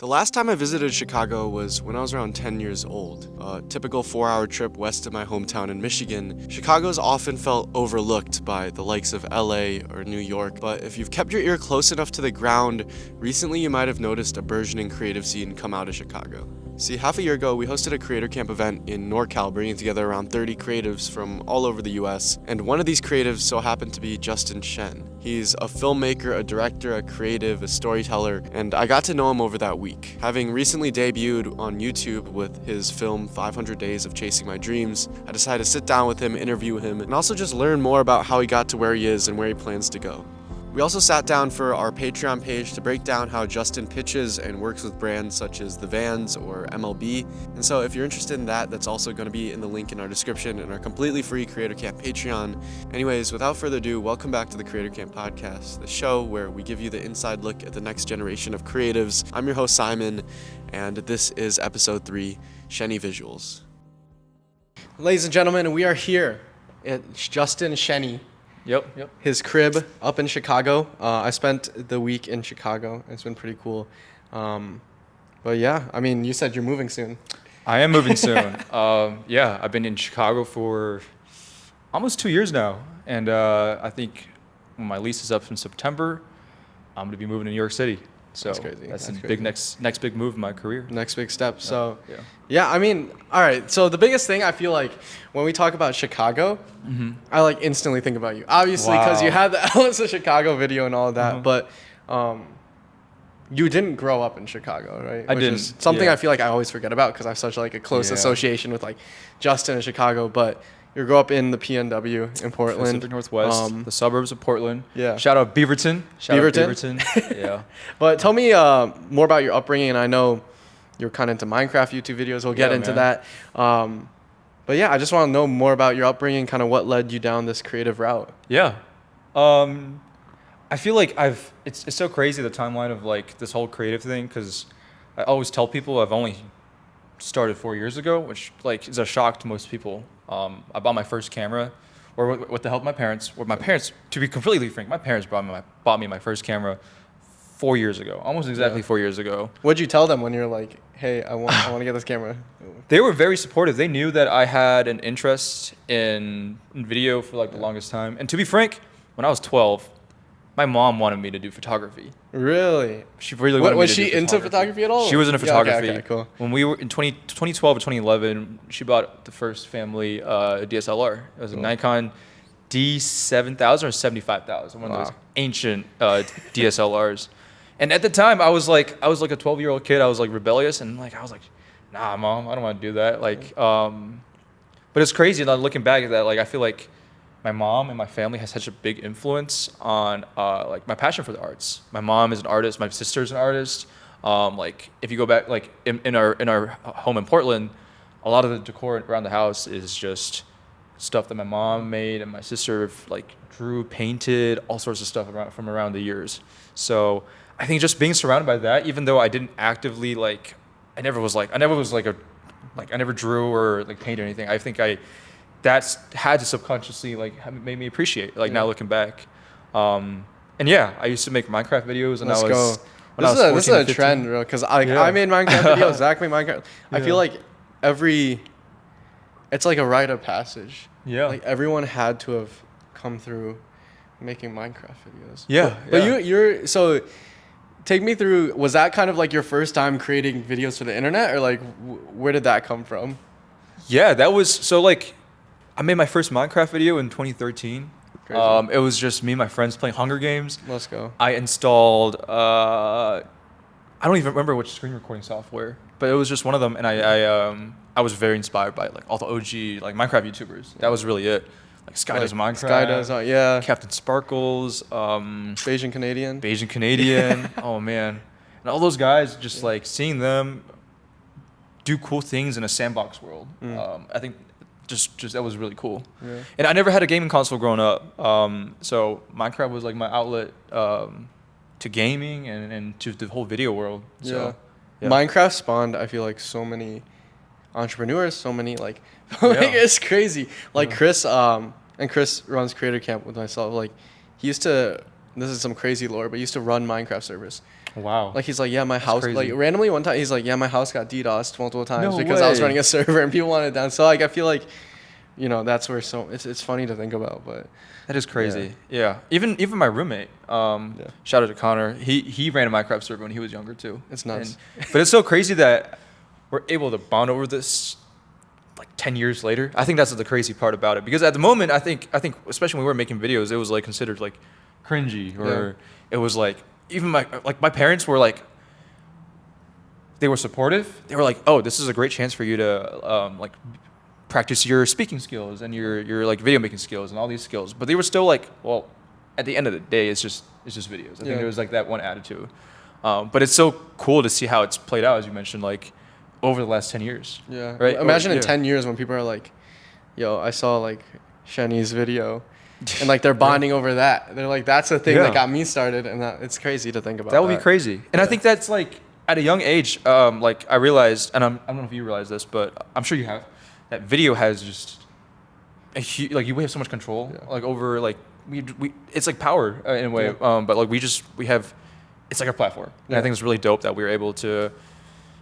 The last time I visited Chicago was when I was around 10 years old. A typical 4-hour trip west of my hometown in Michigan. Chicago's often felt overlooked by the likes of LA or New York, but if you've kept your ear close enough to the ground, recently you might have noticed a burgeoning creative scene come out of Chicago. See, half a year ago, we hosted a creator camp event in NorCal, bringing together around 30 creatives from all over the US, and one of these creatives so happened to be Shen. He's a filmmaker, a director, a creative, a storyteller, and I got to know him over that week. Having recently debuted on YouTube with his film 500 Days of Chasing My Dreams, I decided to sit down with him, interview him, and also just learn more about how he got to where he is and where he plans to go. We also sat down for our Patreon page to break down how Justin pitches and works with brands such as The Vans or MLB. And so if you're interested in that, that's also going to be in the link in our description in our completely free Creator Camp Patreon. Anyways, without further ado, welcome back to the Creator Camp Podcast, the show where we give you the inside look at the next generation of creatives. I'm your host, Simon, and this is episode 3, Shenny Visuals. Ladies and gentlemen, we are here at Justin Shenny. Yep. His crib up in Chicago. I spent the week in Chicago. It's been pretty cool. But yeah, I mean, you said you're moving soon. I am moving soon. I've been in Chicago for almost 2 years now. And I think when my lease is up in September, I'm going to be moving to New York City. So that's crazy. That's the big next big move in my career. Next big step. So yeah, I mean, all right. So the biggest thing I feel like when we talk about Chicago, I like instantly think about you. Obviously, because you had the Elements of Chicago video and all of that, but you didn't grow up in Chicago, right? I didn't. Is something I feel like I always forget about because I have such like a close association with like Justin in Chicago, but you grew up in the PNW in Portland. Pacific Northwest, the suburbs of Portland. Yeah. Shout out Beaverton. Yeah. But tell me more about your upbringing. And I know you're kind of into Minecraft YouTube videos. We'll get into that. But yeah, I just want to know more about your upbringing, kind of what led you down this creative route. Yeah. I feel like it's so crazy the timeline of like this whole creative thing because I always tell people I've only started 4 years ago, which like is a shock to most people. I bought my first camera, or with the help of my parents. Or my parents, to be completely frank, my parents bought me my first camera 4 years ago, almost exactly 4 years ago. What'd you tell them when you're like, "Hey, I want to get this camera"? They were very supportive. They knew that I had an interest in video for like the longest time. And to be frank, when I was 12, my mom wanted me to do photography. Really? She really wanted me to was she into photography at all? She was into photography. Yeah, okay, cool. When we were in 2012 or 2011, she bought the first family DSLR. It was a Nikon D7000 or 75,000, one of those ancient DSLRs. And at the time, I was like a 12-year-old kid. I was like rebellious and like I was like, nah, mom, I don't want to do that. Like, but it's crazy. Now looking back at that, like I feel like my mom and my family has such a big influence on like my passion for the arts. My mom is an artist. My sister's an artist. Like if you go back, like in our home in Portland, a lot of the decor around the house is just stuff that my mom made and my sister like drew, painted, all sorts of stuff from around the years. So I think just being surrounded by that, even though I didn't actively like, I never drew or like painted anything. I think that's had to subconsciously like made me appreciate now looking back. And yeah, I used to make Minecraft videos and This is a trend, bro, because I made Minecraft videos, Zach made Minecraft. I feel like it's like a rite of passage. Yeah. Like everyone had to have come through making Minecraft videos. Yeah. But you're so take me through, was that kind of like your first time creating videos for the internet or like where did that come from? Yeah, that was so like I made my first Minecraft video in 2013. Crazy. It was just me and my friends playing Hunger Games. Let's go. I installed, I don't even remember which screen recording software, but it was just one of them. And I was very inspired by like all the OG like Minecraft YouTubers. That was really it. Like Sky Does Minecraft. Yeah. Captain Sparkles. Bayesian Canadian. Oh man. And all those guys, just like seeing them do cool things in a sandbox world. I think just that was really cool. Yeah. And I never had a gaming console growing up. So Minecraft was like my outlet to gaming and to the whole video world. So, yeah. Minecraft spawned, I feel like, so many entrepreneurs, so many like it's crazy. Like Chris runs Creator Camp with myself. Like he used to, this is some crazy lore, but he used to run Minecraft servers. Wow. Like he's like, yeah, my house, crazy. like randomly one time he's like, yeah, my house got DDoSed multiple times No because I was way. running a server and people wanted it down. So like I feel like, you know, that's where it's funny to think about, but That is crazy. Yeah. Even my roommate, shout out to Connor. He ran a Minecraft server when he was younger too. It's nuts. But it's so crazy that we're able to bond over this like 10 years later. I think that's the crazy part about it, because at the moment I think especially when we were making videos, it was like considered like cringy, or it was like even my parents were like, they were supportive. They were like, oh, this is a great chance for you to like practice your speaking skills and your like video making skills and all these skills. But they were still like, well, at the end of the day, it's just videos. I think there was like that one attitude. But it's so cool to see how it's played out, as you mentioned, like over the last 10 years. Yeah. Right. Imagine in 10 years when people are like, yo, I saw like Shenny's video, and like they're bonding over that. They're like, that's the thing that got me started, and it's crazy to think about. That would be crazy. And I think that's like at a young age, like I realized, and I don't know if you realize this, but I'm sure you have, that video has just a huge, like we have so much control, like over like we it's like power in a way, but like we have, it's like a platform. And I think it's really dope that we were able to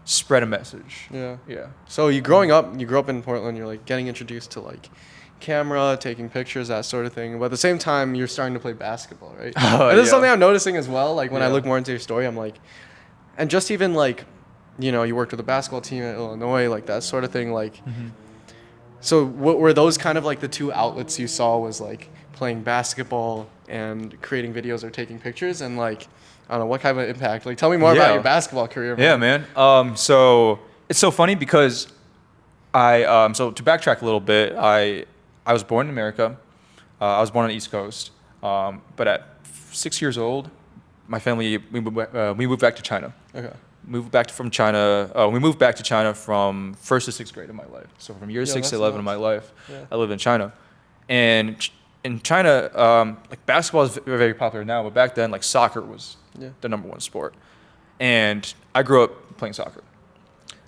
spread a message. Yeah. So you grew up in Portland, you're like getting introduced to like camera, taking pictures, that sort of thing. But at the same time, you're starting to play basketball, right? And this is something I'm noticing as well. Like when I look more into your story, I'm like, and just even like, you know, you worked with a basketball team at Illinois, like that sort of thing. Like, so what were those kind of like the two outlets you saw, was like playing basketball and creating videos or taking pictures? And like, I don't know, what kind of impact? Like, tell me more about your basketball career, man. Yeah, man. So it's so funny because so to backtrack a little bit, I was born in America. I was born on the East Coast. But at 6 years old, my family, we moved back to China. Okay. We moved back to China from 1st to 6th grade of my life. So from year 6 to 11 of my life, I lived in China. And in China, like basketball is very popular now, but back then, like soccer was the number one sport. And I grew up playing soccer.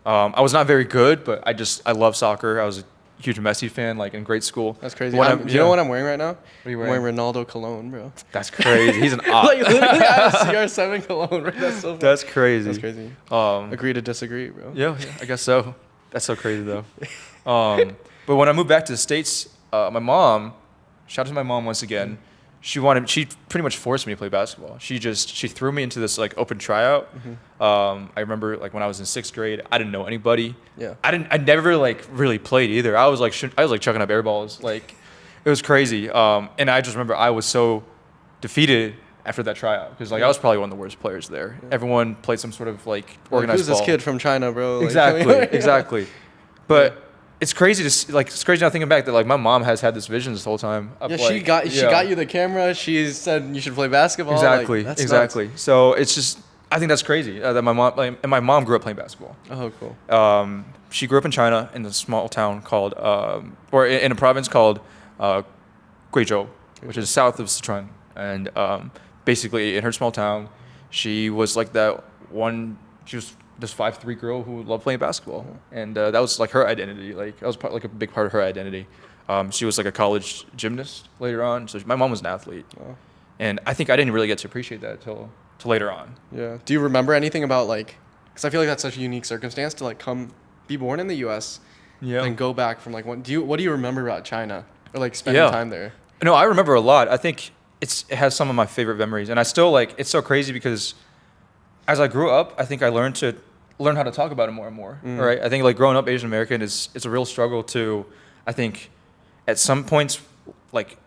I was not very good, but I love soccer. I was a huge Messi fan, like in grade school. That's crazy. Do you know what I'm wearing right now? What are you wearing? I'm wearing Ronaldo cologne, bro. That's crazy. He's an op. Like literally, I have a CR7 cologne, bro. That's so funny. That's crazy. That's crazy. Agree to disagree, bro. Yeah, I guess so. That's so crazy though. But when I moved back to the States, my mom, shout out to my mom once again, she pretty much forced me to play basketball. She threw me into this like open tryout. I remember like when I was in 6th grade, I didn't know anybody. Yeah. I never like really played either. I was like chucking up air balls. Like it was crazy. And I just remember I was so defeated after that tryout, because like I was probably one of the worst players there. Everyone played some sort of like organized ball. Who's this kid from China, bro? Exactly. But it's crazy it's crazy now thinking back that like my mom has had this vision this whole time. She got you the camera. She said you should play basketball. Exactly. Like, exactly. Nuts. So it's just, I think that's crazy that my mom grew up playing basketball. Oh, cool. She grew up in China in a small town called or in a province called Guizhou, which is south of Sichuan. And basically in her small town, she was like that one. She was this 5'3" girl who loved playing basketball, and that was like her identity. Like that was like a big part of her identity. She was like a college gymnast later on, so my mom was an athlete, and I think I didn't really get to appreciate that till later on. Yeah. Do you remember anything about like? Because I feel like that's such a unique circumstance to like be born in the U.S. and go back from like what do you remember about China, or like spending time there? No, I remember a lot. I think it has some of my favorite memories, and I still like. It's so crazy because as I grew up, I think I learned how to talk about it more and more, right? I think like growing up Asian American it's a real struggle to, I think, at some points, like,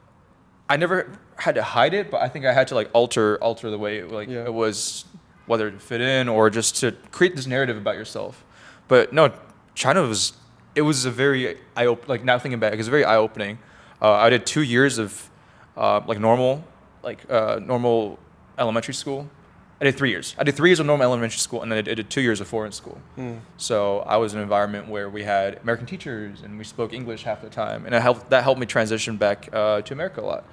I never had to hide it, but I think I had to like alter the way it was, whether to fit in or just to create this narrative about yourself. But no, China was a very now thinking back, it's very eye-opening. I did 2 years of normal elementary school. I did 3 years. I did 3 years of normal elementary school, and then I did 2 years of foreign school. So I was in an environment where we had American teachers, and we spoke English half the time, and that helped me transition back to America a lot.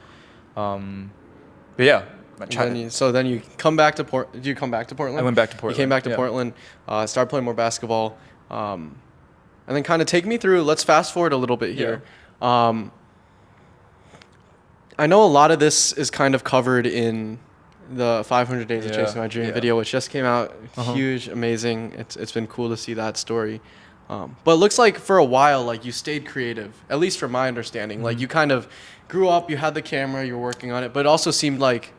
But yeah. Then you come back to Portland. Did you come back to Portland? I went back to Portland. You came back to Portland, started playing more basketball, and then kind of take me through. Let's fast forward a little bit here. I know a lot of this is kind of covered in the 500 Days of Chasing My Dream video, which just came out. Huge, amazing. It's been cool to see that story. But it looks like for a while, like you stayed creative, at least from my understanding. Like you kind of grew up, you had the camera, you were working on it, but it also seemed like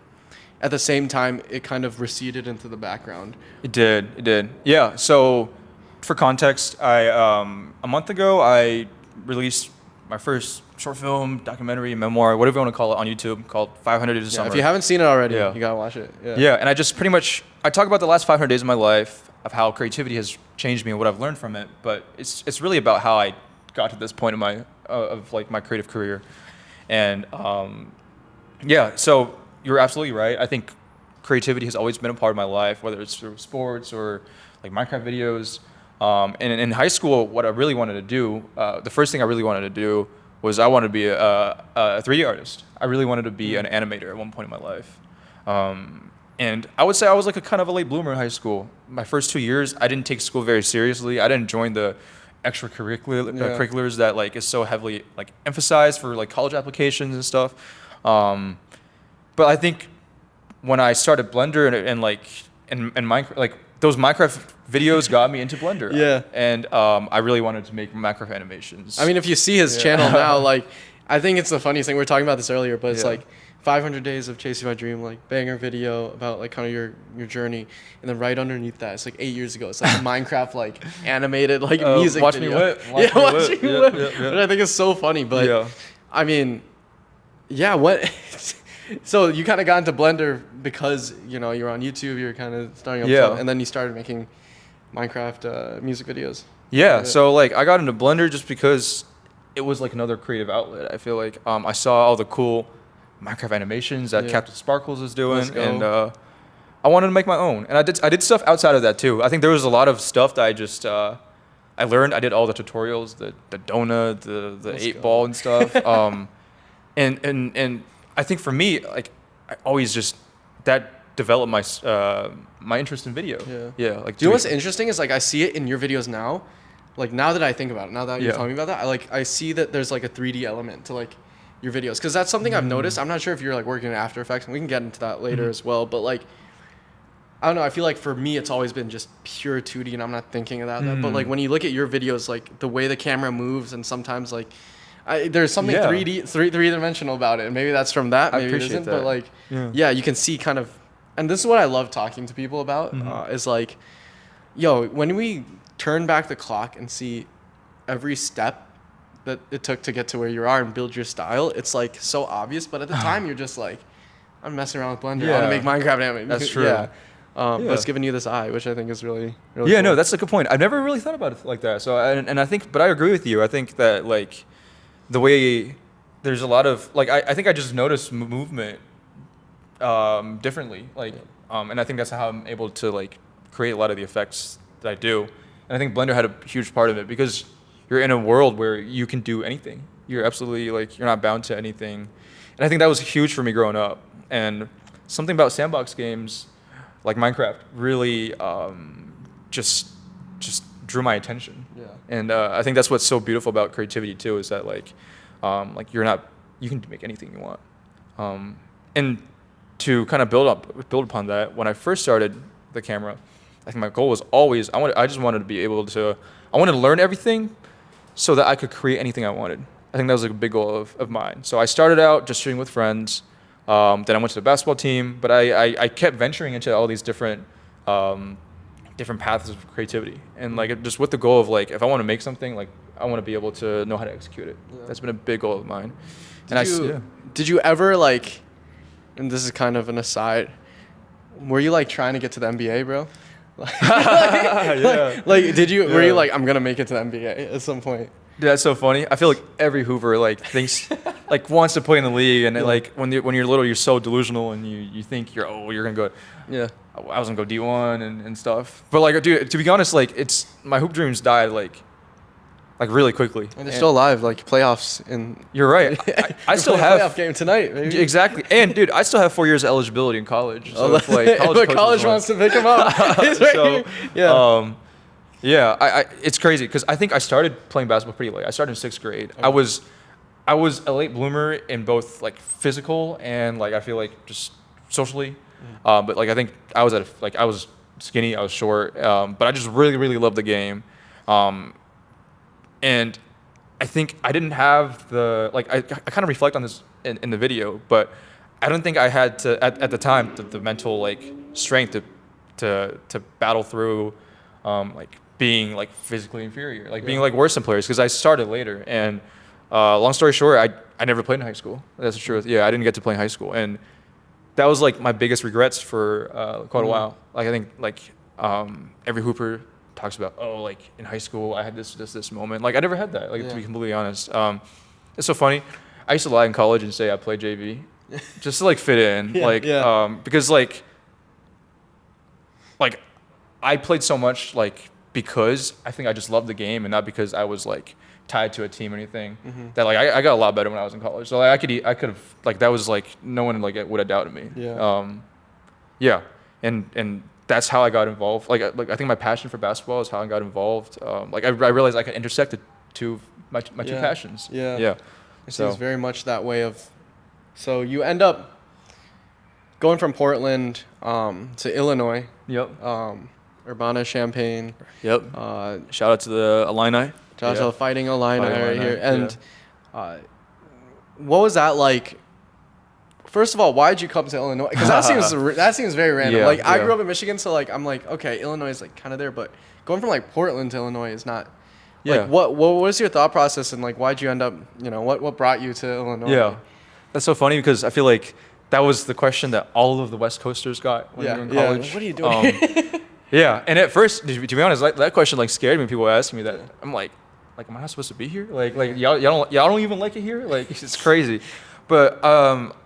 at the same time, it kind of receded into the background. It did. Yeah. So for context, a month ago, I released my first short film, documentary, memoir, whatever you want to call it, on YouTube, called 500 Days of Summer. If you haven't seen it already, you gotta watch it. Yeah, and I just pretty much, I talk about the last 500 days of my life, of how creativity has changed me and what I've learned from it, but it's really about how I got to this point in my, of like my creative career. And so you're absolutely right. I think creativity has always been a part of my life, whether it's through sports or like Minecraft videos. And in high school, what I really wanted to do, the first thing I really wanted to do was I wanted to be a 3D artist. I really wanted to be an animator at one point in my life. And I would say I was like a kind of a late bloomer in high school. My first 2 years, I didn't take school very seriously. I didn't join the extracurriculars that like is so heavily like emphasized for like college applications and stuff. But I think when I started Blender and Minecraft, like those Minecraft videos got me into Blender. Yeah. And I really wanted to make Minecraft animations. I mean, if you see his channel now, like, I think it's the funniest thing. We were talking about this earlier, but it's like 500 Days of Chasing My Dream, like banger video about like kind of your journey. And then right underneath that, it's like 8 years ago. It's like Minecraft, like animated, like music watch video. Me whip. Watch me whip. Which I think is so funny. But I mean, what... So you kind of got into Blender because, you know, you're on YouTube, you're kind of starting up, and then you started making Minecraft music videos. Yeah, so like I got into Blender just because it was like another creative outlet. I feel like I saw all the cool Minecraft animations that Captain Sparkles is doing, and I wanted to make my own. And I did stuff outside of that too. I think there was a lot of stuff that I just I learned. I did all the tutorials, the donut, the 8-ball and stuff. And I think for me, like, I always just, that developed my interest in video. Yeah. Like, do you know what's interesting is, like, I see it in your videos now. Like, now that I think about it, now that you're telling me about that, I see that there's, like, a 3D element to, like, your videos. Because that's something I've noticed. I'm not sure if you're, like, working in After Effects, and we can get into that later as well. But, like, I don't know. I feel like for me, it's always been just pure 2D, and I'm not thinking of that. But, like, when you look at your videos, like, the way the camera moves, and sometimes, like, there's something three-dimensional about it, and maybe that's from that, maybe it isn't, but like, you can see kind of, and this is what I love talking to people about, is like, when we turn back the clock and see every step that it took to get to where you are and build your style, it's like so obvious, but at the time you're just like, I'm messing around with Blender, I want to make Minecraft anime. That's true. But it's giving you this eye, which I think is really cool. No, that's a good point. I've never really thought about it like that. So, and I think, but I agree with you. I think that like, the way there's a lot of like I think I just noticed movement differently, like and I think that's how I'm able to like create a lot of the effects that I do. And I think Blender had a huge part of it because you're in a world where you can do anything. You're absolutely like you're not bound to anything. And I think that was huge for me growing up. And something about sandbox games like Minecraft really just drew my attention. And I think that's what's so beautiful about creativity too, is that like you can make anything you want. And to kind of build upon that, when I first started the camera, I think my goal was always I just wanted to be able to learn everything so that I could create anything I wanted. I think that was like a big goal of mine. So I started out just shooting with friends. Then I went to the basketball team, but I kept venturing into all these different paths of creativity, and like just with the goal of like if I want to make something, like I want to be able to know how to execute it. That's been a big goal of mine. Did you ever like, and this is kind of an aside, were you like trying to get to the NBA, bro? Were you like, I'm gonna make it to the NBA at some point? Dude, that's so funny. I feel like every Hoover like thinks like wants to play in the league, and like when you're little, you're so delusional, and you think you're gonna go. I was gonna go D1 and stuff. But like, dude, to be honest, like my hoop dreams died like really quickly. And they're still alive, like playoffs. You're right. I still have playoff game tonight. Maybe. Exactly. And dude, I still have 4 years of eligibility in college. So if like college wants to pick him up. It's crazy because I think I started playing basketball pretty late. I started in 6th grade. Okay. I was a late bloomer in both like physical and like I feel like just socially. But like I think I was I was skinny, I was short, but I just really loved the game, and I think I didn't have the I kind of reflect on this in the video, but I don't think I had to at the time the mental like strength to battle through like being like physically inferior, like being like worse than players, because I started later. And long story short, I never played in high school. That's the truth. Yeah, I didn't get to play in high school, and that was like my biggest regrets for quite a while. Like I think like every hooper talks about, oh, like in high school I had this moment. Like I never had that. Like to be completely honest, it's so funny. I used to lie in college and say I played JV, just to like fit in. Because like I played so much like because I think I just loved the game, and not because I was like tied to a team or anything. That like I got a lot better when I was in college. So like I could have like that was like no one like would have doubted me. And that's how I got involved. Like I think my passion for basketball is how I got involved. Like I realized I could intersect the two my two passions. It seems very much that way of. So you end up going from Portland to Illinois. Urbana-Champaign. Shout out to the Illini. Shout out to the Fighting Illini right here. And what was that like? First of all, why did you come to Illinois? Because that seems very random. I grew up in Michigan, so like I'm like, okay, Illinois is like kind of there, but going from like Portland to Illinois is not. Like what was your thought process, and like why'd you end up? You know, what brought you to Illinois? Yeah, that's so funny because I feel like that was the question that all of the West Coasters got when they were in college. What are you doing? And at first, to be honest, that question like scared me. People asking me that. I'm like, am I not supposed to be here? Like y'all don't even like it here? Like it's crazy. But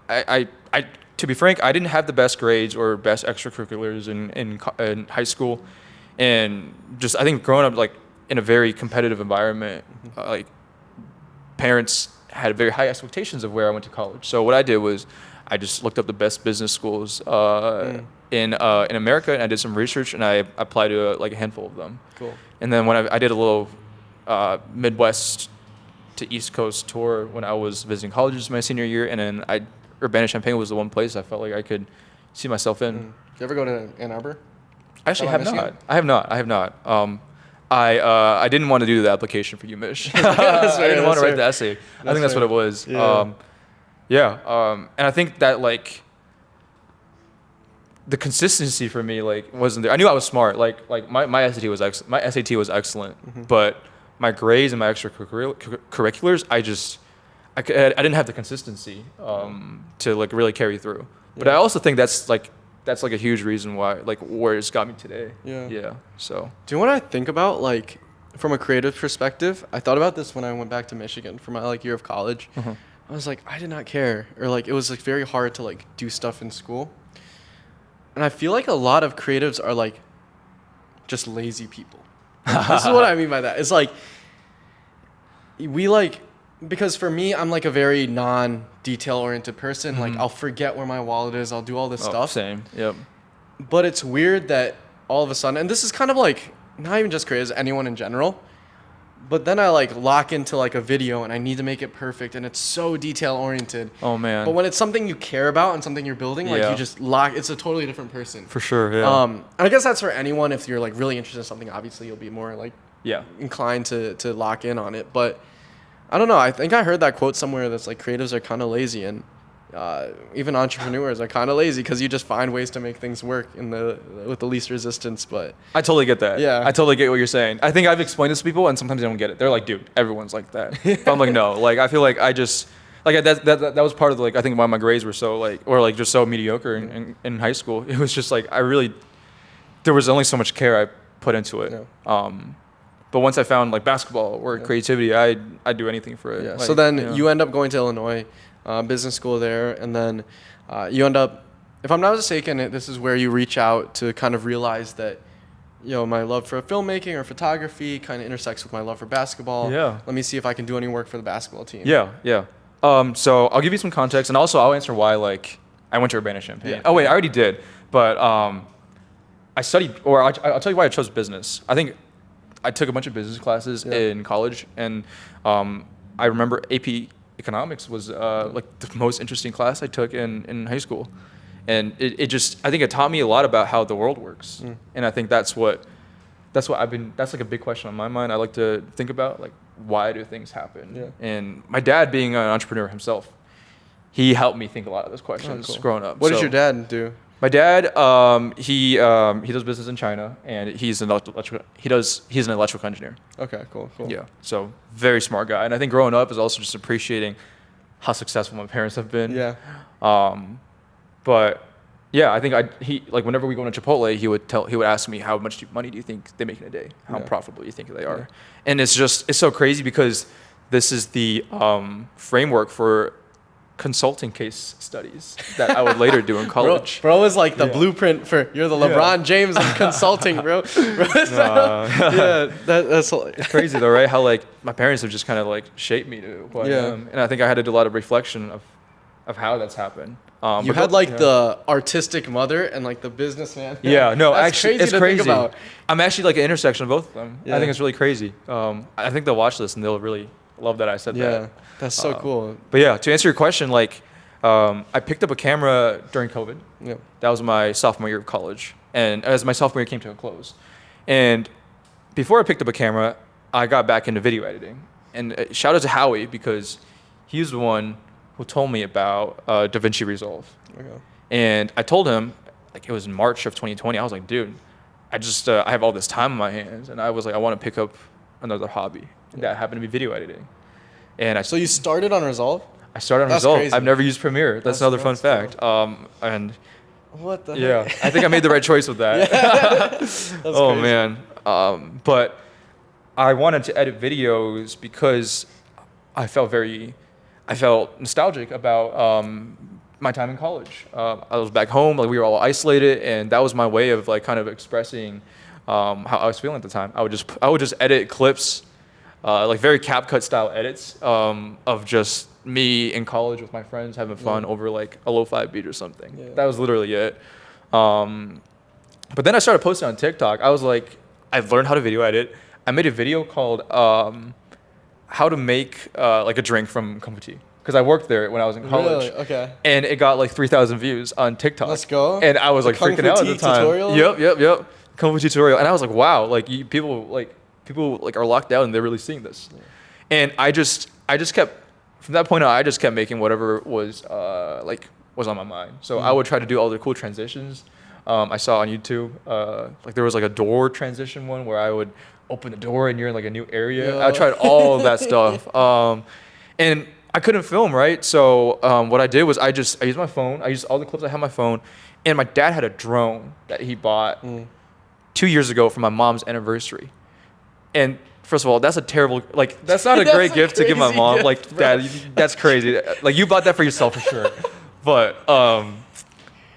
I to be frank, I didn't have the best grades or best extracurriculars in high school, and just I think growing up like in a very competitive environment, like parents had very high expectations of where I went to college. So what I did was I just looked up the best business schools in America, and I did some research, and I applied to like a handful of them. Cool. And then when I did a little Midwest to East Coast tour when I was visiting colleges my senior year, and then Urbana-Champaign was the one place I felt like I could see myself in. Did you ever go to Ann Arbor? I actually have not. I have not. I didn't want to do the application for UMich. I didn't want to write the essay. I think that's what it was. And I think that like the consistency for me like wasn't there. I knew I was smart. Like my SAT was excellent, but my grades and my extracurriculars, I didn't have the consistency to like really carry through. But I also think that's like a huge reason why like where it's got me today. So do you know what I think about like from a creative perspective? I thought about this when I went back to Michigan for my like year of college. I was like, I did not care, or like it was like very hard to like do stuff in school. And I feel like a lot of creatives are like just lazy people. This is what I mean by that. It's like we like, because for me, I'm like a very non-detail oriented person. Like I'll forget where my wallet is. I'll do all this stuff. Same. Yep. But it's weird that all of a sudden, and this is kind of like not even just creatives, anyone in general. But then I like lock into like a video and I need to make it perfect, and it's so detail oriented. Oh man. But when it's something you care about and something you're building, like you just lock, it's a totally different person. For sure. Yeah. And I guess that's for anyone. If you're like really interested in something, obviously you'll be more like inclined to lock in on it. But I don't know. I think I heard that quote somewhere that's like creatives are kind of lazy, and even entrepreneurs are kind of lazy because you just find ways to make things work with the least resistance. But I totally get that. Yeah. I totally get what you're saying. I think I've explained this to people, and sometimes they don't get it. They're like, dude, everyone's like that. But I'm like, no. Like I feel like I just like that was part of like I think why my grades were so like or like just so mediocre in high school. It was just like there was only so much care I put into it. Yeah. But once I found like basketball or creativity, I'd do anything for it. Yeah. Like, so then you end up going to Illinois, business school there, and then you end up, if I'm not mistaken, this is where you reach out to kind of realize that, my love for filmmaking or photography kind of intersects with my love for basketball. Yeah. Let me see if I can do any work for the basketball team. Yeah. So I'll give you some context, and also I'll answer why like I went to Urbana-Champaign. Yeah. Oh wait, I already did, but I studied, or I'll tell you why I chose business. I think I took a bunch of business classes in college, and I remember AP Economics was like the most interesting class I took in high school. And it just, I think it taught me a lot about how the world works. And I think that's like a big question on my mind. I like to think about, like, why do things happen? Yeah. And my dad, being an entrepreneur himself, he helped me think a lot of those questions growing up. What does your dad do? My dad, he does business in China, and he's an electrical engineer. Okay, cool. Yeah, so very smart guy. And I think growing up is also just appreciating how successful my parents have been. Yeah. But yeah, I think he like whenever we go to Chipotle, he would ask me, how much money do you think they make in a day? How profitable do you think they are? Yeah. And it's so crazy because this is the framework for consulting case studies that I would later do in college. Bro is like the blueprint for, you're the LeBron James of consulting, bro. That's it's crazy though, right? How like my parents have just kind of like shaped me to who I am. And I think I had to do a lot of reflection of how that's happened. You had like the artistic mother and like the businessman. Yeah, no, that's actually, crazy it's to crazy. Think about. I'm actually like an intersection of both of them. Yeah. I think it's really crazy. I think they'll watch this and they'll really love that I said that. Yeah, that's so cool. But yeah, to answer your question, like I picked up a camera during COVID. Yep. That was my sophomore year of college, and as my sophomore year came to a close, and before I picked up a camera, I got back into video editing. And shout out to Howie, because he's the one who told me about DaVinci Resolve. Okay. And I told him, like, it was in March of 2020. I was like, dude, I just I have all this time on my hands, and I was like, I want to pick up another hobby. And that happened to be video editing. And so you started on Resolve? I started on That's Resolve. crazy. I've never used Premiere. That's another fun fact. And what the yeah, heck? I think I made the right choice with that. That's oh crazy. man. But I wanted to edit videos because I felt nostalgic about my time in college. I was back home, like we were all isolated, and that was my way of like kind of expressing how I was feeling at the time. I would just edit clips, like very CapCut style edits of just me in college with my friends having fun over like a lo-fi beat or something. Yeah. That was literally it. But then I started posting on TikTok. I was like, I've learned how to video edit. I made a video called how to make like a drink from Kung Fu Tea. Because I worked there when I was in college. Really? Okay. And it got like 3,000 views on TikTok. Let's go. And I was like freaking out at the time. Tutorial? Yep. Kung Fu Tea tutorial. And I was like, wow, like people are locked out and they're really seeing this. Yeah. And I just kept, from that point on, I just kept making whatever was on my mind. So I would try to do all the cool transitions. I saw on YouTube, like there was like a door transition one where I would open the door and you're in like a new area. Yeah. I tried all of that stuff. And I couldn't film, right? So what I did was I used my phone. I used all the clips I had on my phone. And my dad had a drone that he bought 2 years ago for my mom's anniversary. And first of all, that's a terrible, like, that's not a great gift to give my mom. Gift, like, bro. Dad, that's crazy. Like, you bought that for yourself for sure. But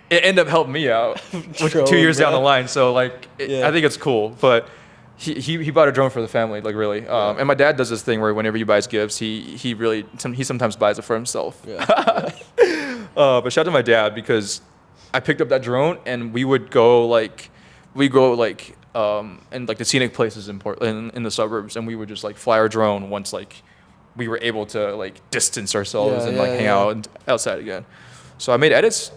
it ended up helping me out Drone, 2 years bro. down the line. So, like, I think it's cool. But he bought a drone for the family, like, really. And my dad does this thing where whenever he buys gifts, he sometimes buys it for himself. Yeah. But shout out to my dad, because I picked up that drone and we go and like the scenic places in Portland, in the suburbs, and we would just like fly our drone once like we were able to like distance ourselves and hang out and outside again. So I made edits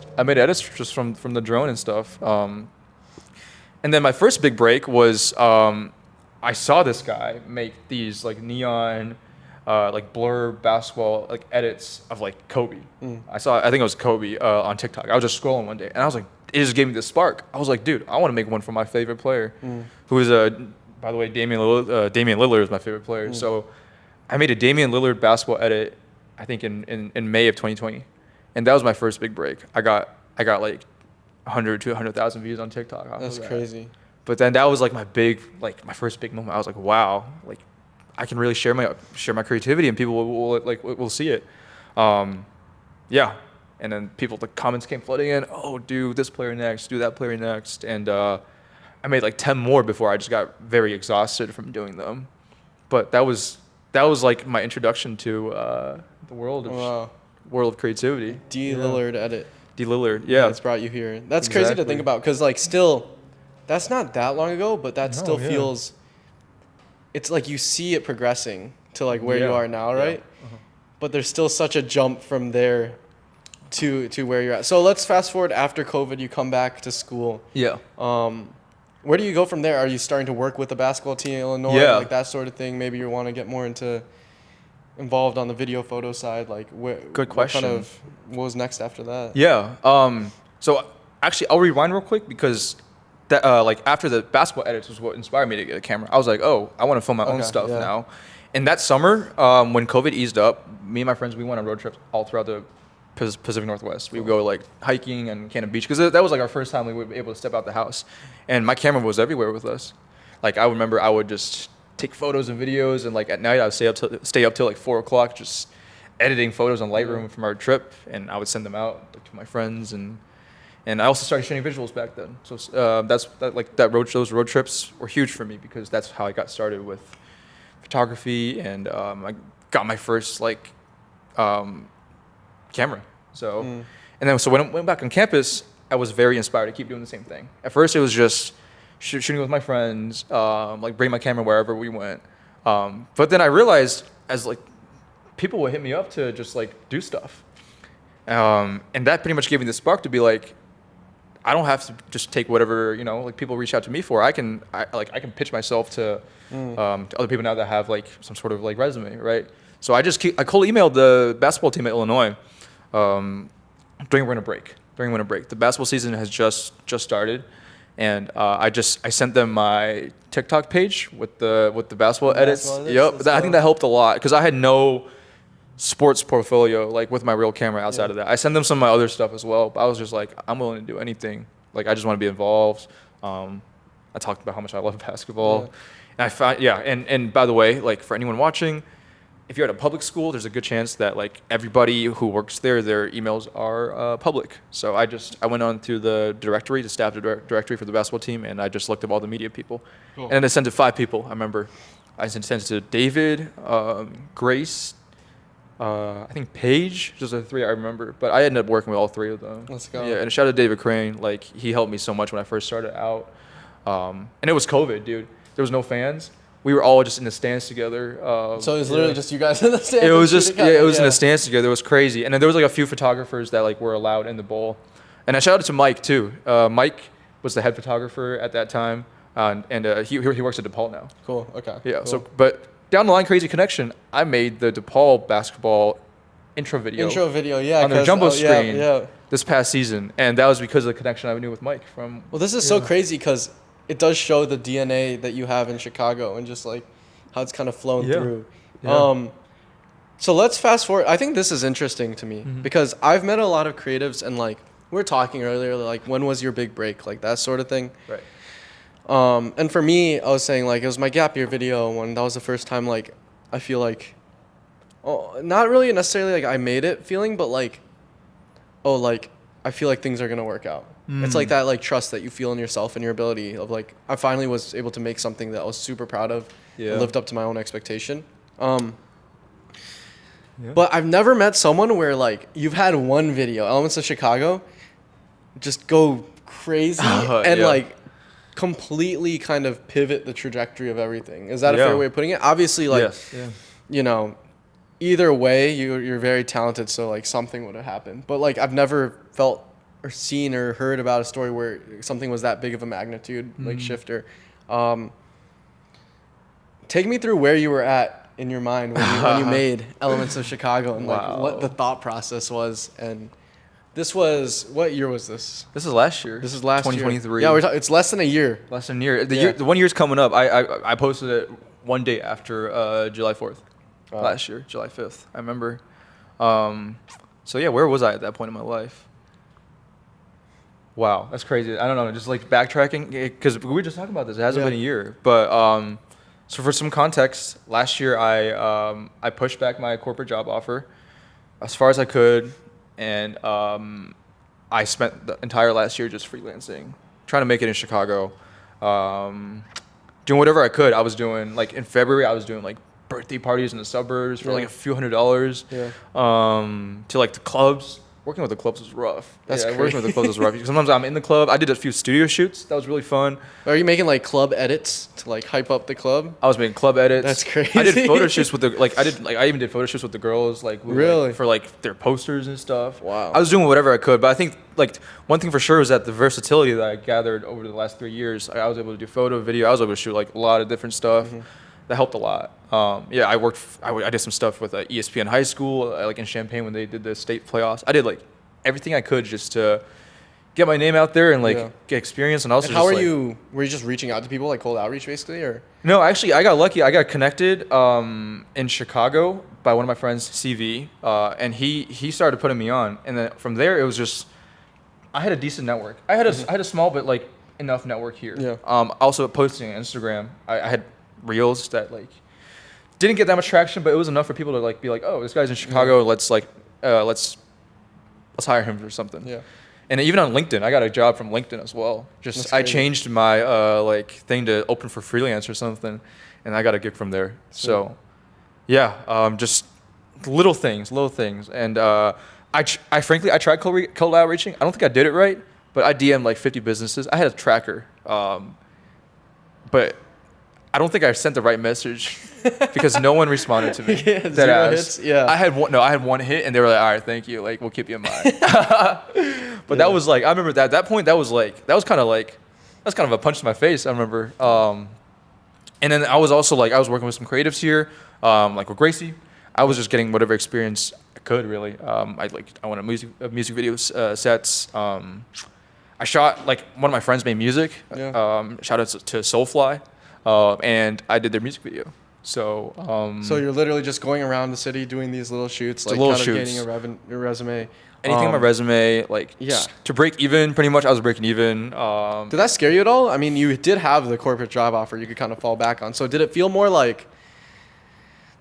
just from the drone and stuff. And then my first big break was I saw this guy make these like neon like blur basketball like edits of like Kobe. I think it was Kobe on TikTok. I was just scrolling one day and I was like, it just gave me this spark. I was like, dude, I want to make one for my favorite player, who is by the way, Damian Lillard is my favorite player. So I made a Damian Lillard basketball edit, I think in May of 2020, and that was my first big break. I got like 100 to 100,000 views on TikTok. That's crazy. But then that was like my first big moment. I was like, wow, like I can really share my creativity and people will see it. Yeah. And then the comments came flooding in. Oh, do this player next, do that player next. And I made like 10 more before I just got very exhausted from doing them. But that was like my introduction to the world of creativity. D. Lillard edit. D. Lillard, yeah. It's brought you here. That's crazy to think about, because like still, that's not that long ago, but that still feels, it's like you see it progressing to like where you are now, right? But there's still such a jump from there to where you're at. So let's fast forward after COVID. You come back to school. Yeah. Where do you go from there? Are you starting to work with the basketball team in Illinois, Yeah. like that sort of thing? Maybe you want to get more involved on the video photo side. Like, Good question. What was next after that? Yeah. So actually, I'll rewind real quick because that like after the basketball edits was what inspired me to get a camera. I was like, oh, I want to film my own stuff now. And that summer, when COVID eased up, me and my friends, we went on road trips all throughout the Pacific Northwest. We would go like hiking and Cannon Beach because that was like our first time we were able to step out the house. And my camera was everywhere with us. Like I remember I would just take photos and videos, and like at night I would stay up till like 4 o'clock just editing photos on Lightroom from our trip, and I would send them out like, to my friends. And I also started Shenny Visuals back then. So those road trips were huge for me because that's how I got started with photography, and I got my first like camera. So and then when I went back on campus, I was very inspired to keep doing the same thing. At first it was just shooting with my friends, like bring my camera wherever we went. But then I realized as like people would hit me up to just like do stuff, and that pretty much gave me the spark to be like, I don't have to just take whatever like people reach out to me for. I can pitch myself to other people now that have like some sort of like resume, right? So I cold emailed the basketball team at Illinois during winter break. The basketball season has just started, and I sent them my TikTok page with the basketball edits. Yep, I think that helped a lot because I had no sports portfolio like with my real camera outside of that. I sent them some of my other stuff as well, but I was just like, I'm willing to do anything. Like I just want to be involved. I talked about how much I love basketball, and I found and by the way, like for anyone watching, if you're at a public school, there's a good chance that like everybody who works there, their emails are public. So I went on to the directory, the staff directory for the basketball team, and I just looked up all the media people. Cool. And I sent it to 5 people. I remember I sent it to David, Grace, I think Paige. Those are the 3 I remember. But I ended up working with all 3 of them. Let's go. Yeah, and shout out to David Crane. Like he helped me so much when I first started out. And it was COVID, dude. There was no fans. We were all just in the stands together. So it was literally just you guys in the stands. It was just it was in the stands together. It was crazy. And then there was like a few photographers that like were allowed in the bowl. And I shouted to Mike too. Mike was the head photographer at that time, and he works at DePaul now. Cool. Okay. Yeah. Cool. So but down the line, crazy connection. I made the DePaul basketball intro video. Yeah. On their jumbo screen. This past season, and that was because of the connection I knew with Mike from. Well, this is so crazy because it does show the DNA that you have in Chicago and just like how it's kind of flown through. Yeah. So let's fast forward. I think this is interesting to me because I've met a lot of creatives, and like we were talking earlier, like when was your big break, like that sort of thing. Right. And for me, I was saying like it was my gap year video when that was the first time like I feel like, not really necessarily like I made it feeling, but like, like I feel like things are gonna work out. It's like that like trust that you feel in yourself and your ability of like I finally was able to make something that I was super proud of and lived up to my own expectation. But I've never met someone where like you've had one video, Elements of Chicago, just go crazy and like completely kind of pivot the trajectory of everything. Is that a fair way of putting it? Obviously, like either way, you're very talented, so like something would have happened. But like I've never felt or seen or heard about a story where something was that big of a magnitude, like shifter. Take me through where you were at in your mind when you made Elements of Chicago and like what the thought process was. And this was, what year was this? This is last year. This is last 2023. year. Yeah, it's less than a year. Less than a year. The 1 year's coming up. I posted it one day after July 4th last year, July 5th. I remember. So yeah, where was I at that point in my life? Wow, that's crazy. I don't know, just like backtracking, because we were just talking about this. It hasn't been a year. But so for some context, last year I pushed back my corporate job offer as far as I could, and I spent the entire last year just freelancing, trying to make it in Chicago, doing whatever I could. I was doing, like in February, I was doing like birthday parties in the suburbs for like a few $100s, to like the clubs. working with the clubs was rough. That's working crazy. with the clubs was rough. Sometimes I'm in the club. I did a few studio shoots. That was really fun. Are you making like club edits to like hype up the club? I was making club edits. That's crazy. I did photo shoots with I even did photo shoots with the girls Really? for like their posters and stuff. Wow. I was doing whatever I could, but I think like one thing for sure was that the versatility that I gathered over the last 3 years. I was able to do photo, video. I was able to shoot like a lot of different stuff. That helped a lot. I did some stuff with ESPN high school, like in Champaign when they did the state playoffs. I did like everything I could just to get my name out there and get experience. And also, And how are you? Were you just reaching out to people, like cold outreach, basically, or? No, actually, I got lucky. I got connected in Chicago by one of my friends, CV, and he started putting me on. And then from there, it was just I had a decent network. I had a small but like enough network here. Yeah. Also posting on Instagram, I had reels that like didn't get that much traction, but it was enough for people to like be like, oh, this guy's in Chicago. Let's hire him or something. Yeah. And even on LinkedIn, I got a job from LinkedIn as well. That's I crazy. changed my thing to open for freelance or something, and I got a gig from there. So, yeah, just little things. And I frankly tried cold outreaching. I don't think I did it right, but I DM'd like 50 businesses. I had a tracker, but I don't think I sent the right message because no one responded to me. Yeah, zero hits. Yeah. I had one hit, and they were like, "All right, thank you. Like, we'll keep you in mind." But that was like, I remember that point. That was kind of a punch to my face. I remember. And then I was also like, I was working with some creatives here, like with Gracie. I was just getting whatever experience I could really. I wanted music video sets. I shot like one of my friends made music. Yeah. Shout out to Soulfly. And I did their music video. So So you're literally just going around the city doing these little shoots, like little kind of shoots. getting a resume. anything on my resume, like to break even, pretty much I was breaking even. Did that scare you at all? I mean, you did have the corporate job offer you could kind of fall back on. So did it feel more like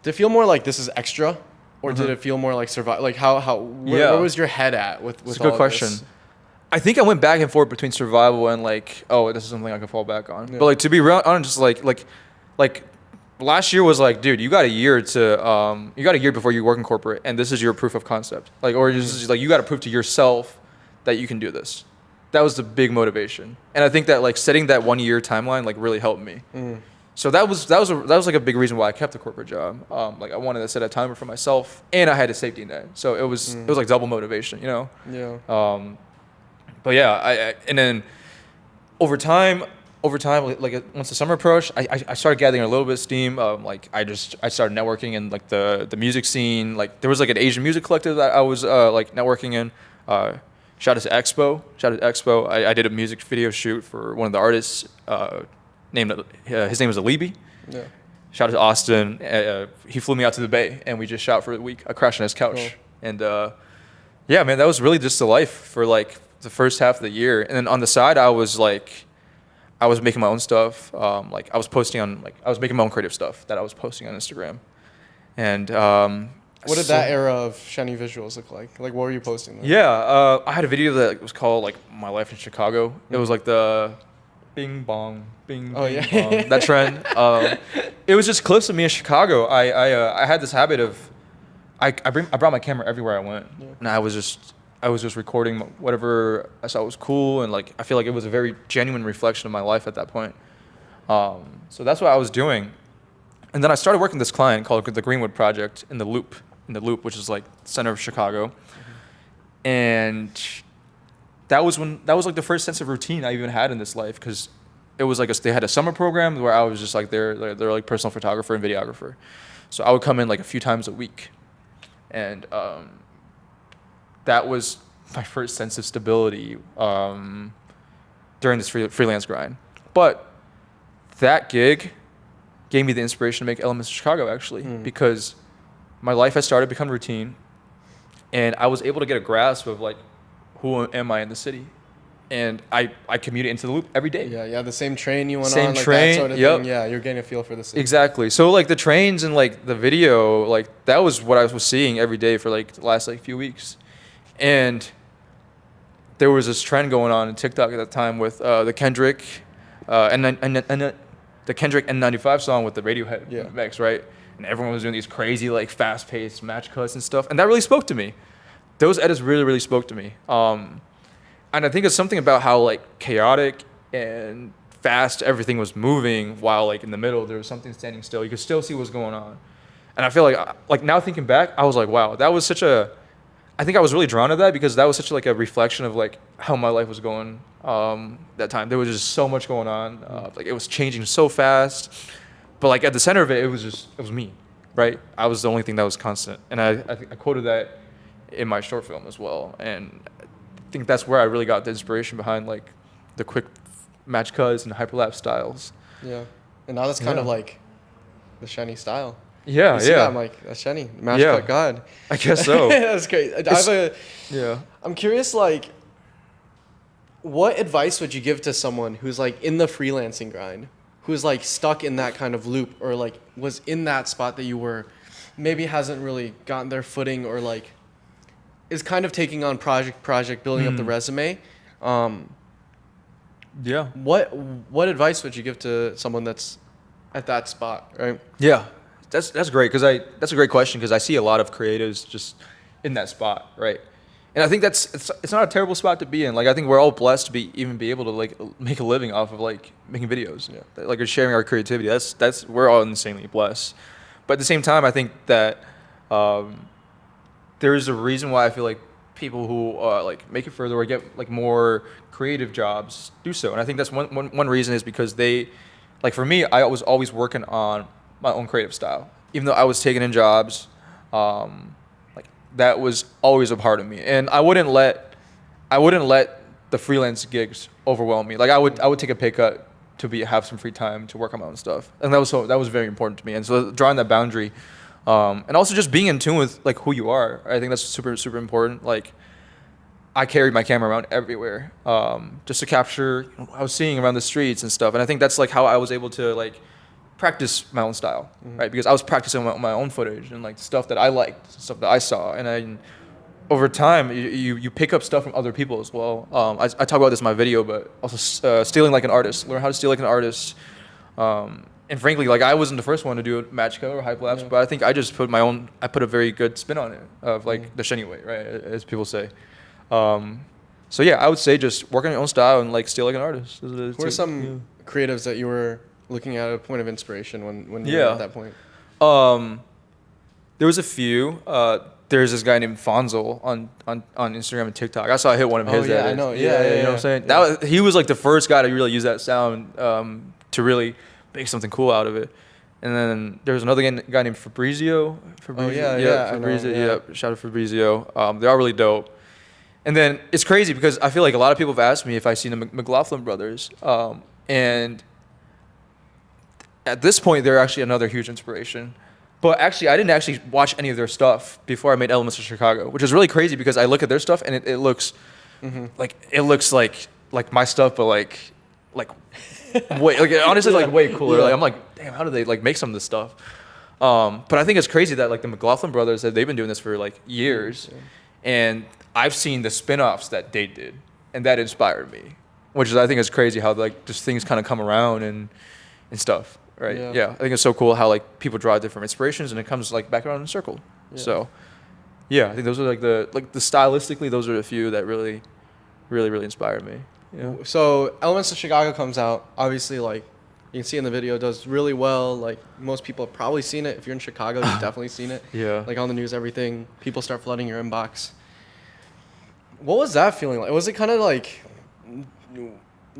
this is extra? Or did it feel more like survive? Like where was your head at with It's a all good question. this? I think I went back and forth between survival and like, oh, this is something I can fall back on. Yeah. But like to be real honest, just like last year was like, dude, you got a year before you work in corporate, and this is your proof of concept. Like, or just like you got to prove to yourself that you can do this. That was the big motivation, and I think that like setting that 1 year timeline like really helped me. So that was like a big reason why I kept the corporate job. Like I wanted to set a timer for myself, and I had a safety net. So it was like double motivation, you know. Yeah. But yeah, and then over time, like once the summer approached, I started gathering a little bit of steam. Like I started networking in like the music scene. Like there was like an Asian music collective that I was like networking in. Shout out to Expo. I did a music video shoot for one of the artists. His name is Alibi. Yeah. Shout out to Austin. He flew me out to the Bay, and we just shot for a week. I crashed on his couch, and yeah, man, that was really just the life for like the first half of the year. And then on the side, I was making my own stuff. Like I was making my own creative stuff that I was posting on Instagram. And what did that era of Shenny Visuals look like? Like, what were you posting there? Yeah, I had a video that was called like My Life in Chicago. It was like the bing bong, bing, Oh, bing, yeah. bong, that trend. It was just clips of me in Chicago. I had this habit of I brought my camera everywhere I went, and I was just recording whatever I saw was cool, and like I feel like it was a very genuine reflection of my life at that point. So that's what I was doing, and then I started working with this client called the Greenwood Project in the Loop, which is like the center of Chicago, and that was like the first sense of routine I even had in this life, because it was like they had a summer program where I was just like they're like personal photographer and videographer, so I would come in like a few times a week, and that was my first sense of stability during this freelance grind. But that gig gave me the inspiration to make Elements of Chicago, actually, because my life had started to become routine, and I was able to get a grasp of like, who am I in the city? And I commuted into the Loop every day. Yeah, the same train you went Same on, like train, that sort of yep. thing. Yeah, you're getting a feel for the city. Exactly. So like the trains and like the video, like that was what I was seeing every day for like the last like few weeks. And there was this trend going on in TikTok at that time with the Kendrick and the Kendrick N95 song with the Radiohead mix, right? And everyone was doing these crazy like fast-paced match cuts and stuff, and that really spoke to me. those edits really, really spoke to me. And I think it's something about how like chaotic and fast everything was moving, while like in the middle there was something standing still. You could still see what's going on. And I feel like now thinking back, I was like, wow, that was such a, I think I was really drawn to that because that was such like a reflection of like how my life was going that time. There was just so much going on. Like it was changing so fast, but like at the center of it, it was me, right? I was the only thing that was constant. And I think I quoted that in my short film as well. And I think that's where I really got the inspiration behind like the quick match cuts and hyperlapse styles. Yeah. And now that's kind of like the Shenny style. Yeah, you see that, I'm like, that's Shenny, match cut god. I guess so. That's great. I'm curious, like, what advice would you give to someone who's like in the freelancing grind, who's like stuck in that kind of loop, or like was in that spot that you were, maybe hasn't really gotten their footing, or like is kind of taking on project, building up the resume. What advice would you give to someone that's at that spot, right? Yeah. That's great that's a great question because I see a lot of creatives just in that spot, right? And I think it's not a terrible spot to be in. Like I think we're all blessed to be able to like make a living off of like making videos. Yeah. Like sharing our creativity. That's we're all insanely blessed. But at the same time, I think that there is a reason why I feel like people who like make it further or get like more creative jobs do so. And I think that's one reason is because they, like for me, I was always working on my own creative style. Even though I was taking in jobs, like that was always a part of me. And I wouldn't let the freelance gigs overwhelm me. Like I would take a pay cut to have some free time to work on my own stuff. And that was very important to me. And so drawing that boundary, and also just being in tune with like who you are. I think that's super, super important. Like I carried my camera around everywhere, just to capture what I was seeing around the streets and stuff. And I think that's like how I was able to like practice my own style, right? Because I was practicing my own footage and like stuff that I liked, stuff that I saw, and over time you pick up stuff from other people as well. I talk about this in my video, but also stealing like an artist, learn how to steal like an artist. And frankly, like I wasn't the first one to do a match cut or hyperlapse, but I think I just put a very good spin on it of like the Shenny way, right? As people say. So yeah, I would say just work on your own style and like steal like an artist. Who are some creatives that you were looking at a point of inspiration when you were at that point? There was a few. There's this guy named Fonzel on Instagram and TikTok. I saw I hit one of his edits. I know. Yeah, you know what I'm saying? Yeah. He was like the first guy to really use that sound to really make something cool out of it. And then there was another guy named Fabrizio. Fabrizio. Shout out Fabrizio. They are really dope. And then it's crazy because I feel like a lot of people have asked me if I've seen the McLaughlin brothers. And at this point, they're actually another huge inspiration. But actually, I didn't actually watch any of their stuff before I made Elements of Chicago, which is really crazy because I look at their stuff and it looks like my stuff, but like way, like honestly like way cooler. Like I'm like, damn, how do they like make some of this stuff? But I think it's crazy that like the McLaughlin brothers, that they've been doing this for like years, and I've seen the spin-offs that they did, and that inspired me, which is I think is crazy how like just things kind of come around and stuff. Right. Yeah. I think it's so cool how like people draw different inspirations and it comes like back around in a circle. Yeah. So, yeah, I think those are like the stylistically, those are a few that really, really, really inspired me. Yeah. So Elements of Chicago comes out. Obviously, like you can see in the video, it does really well. Like most people have probably seen it. If you're in Chicago, you've definitely seen it. Yeah. Like on the news, everything. People start flooding your inbox. What was that feeling like? Was it kind of like,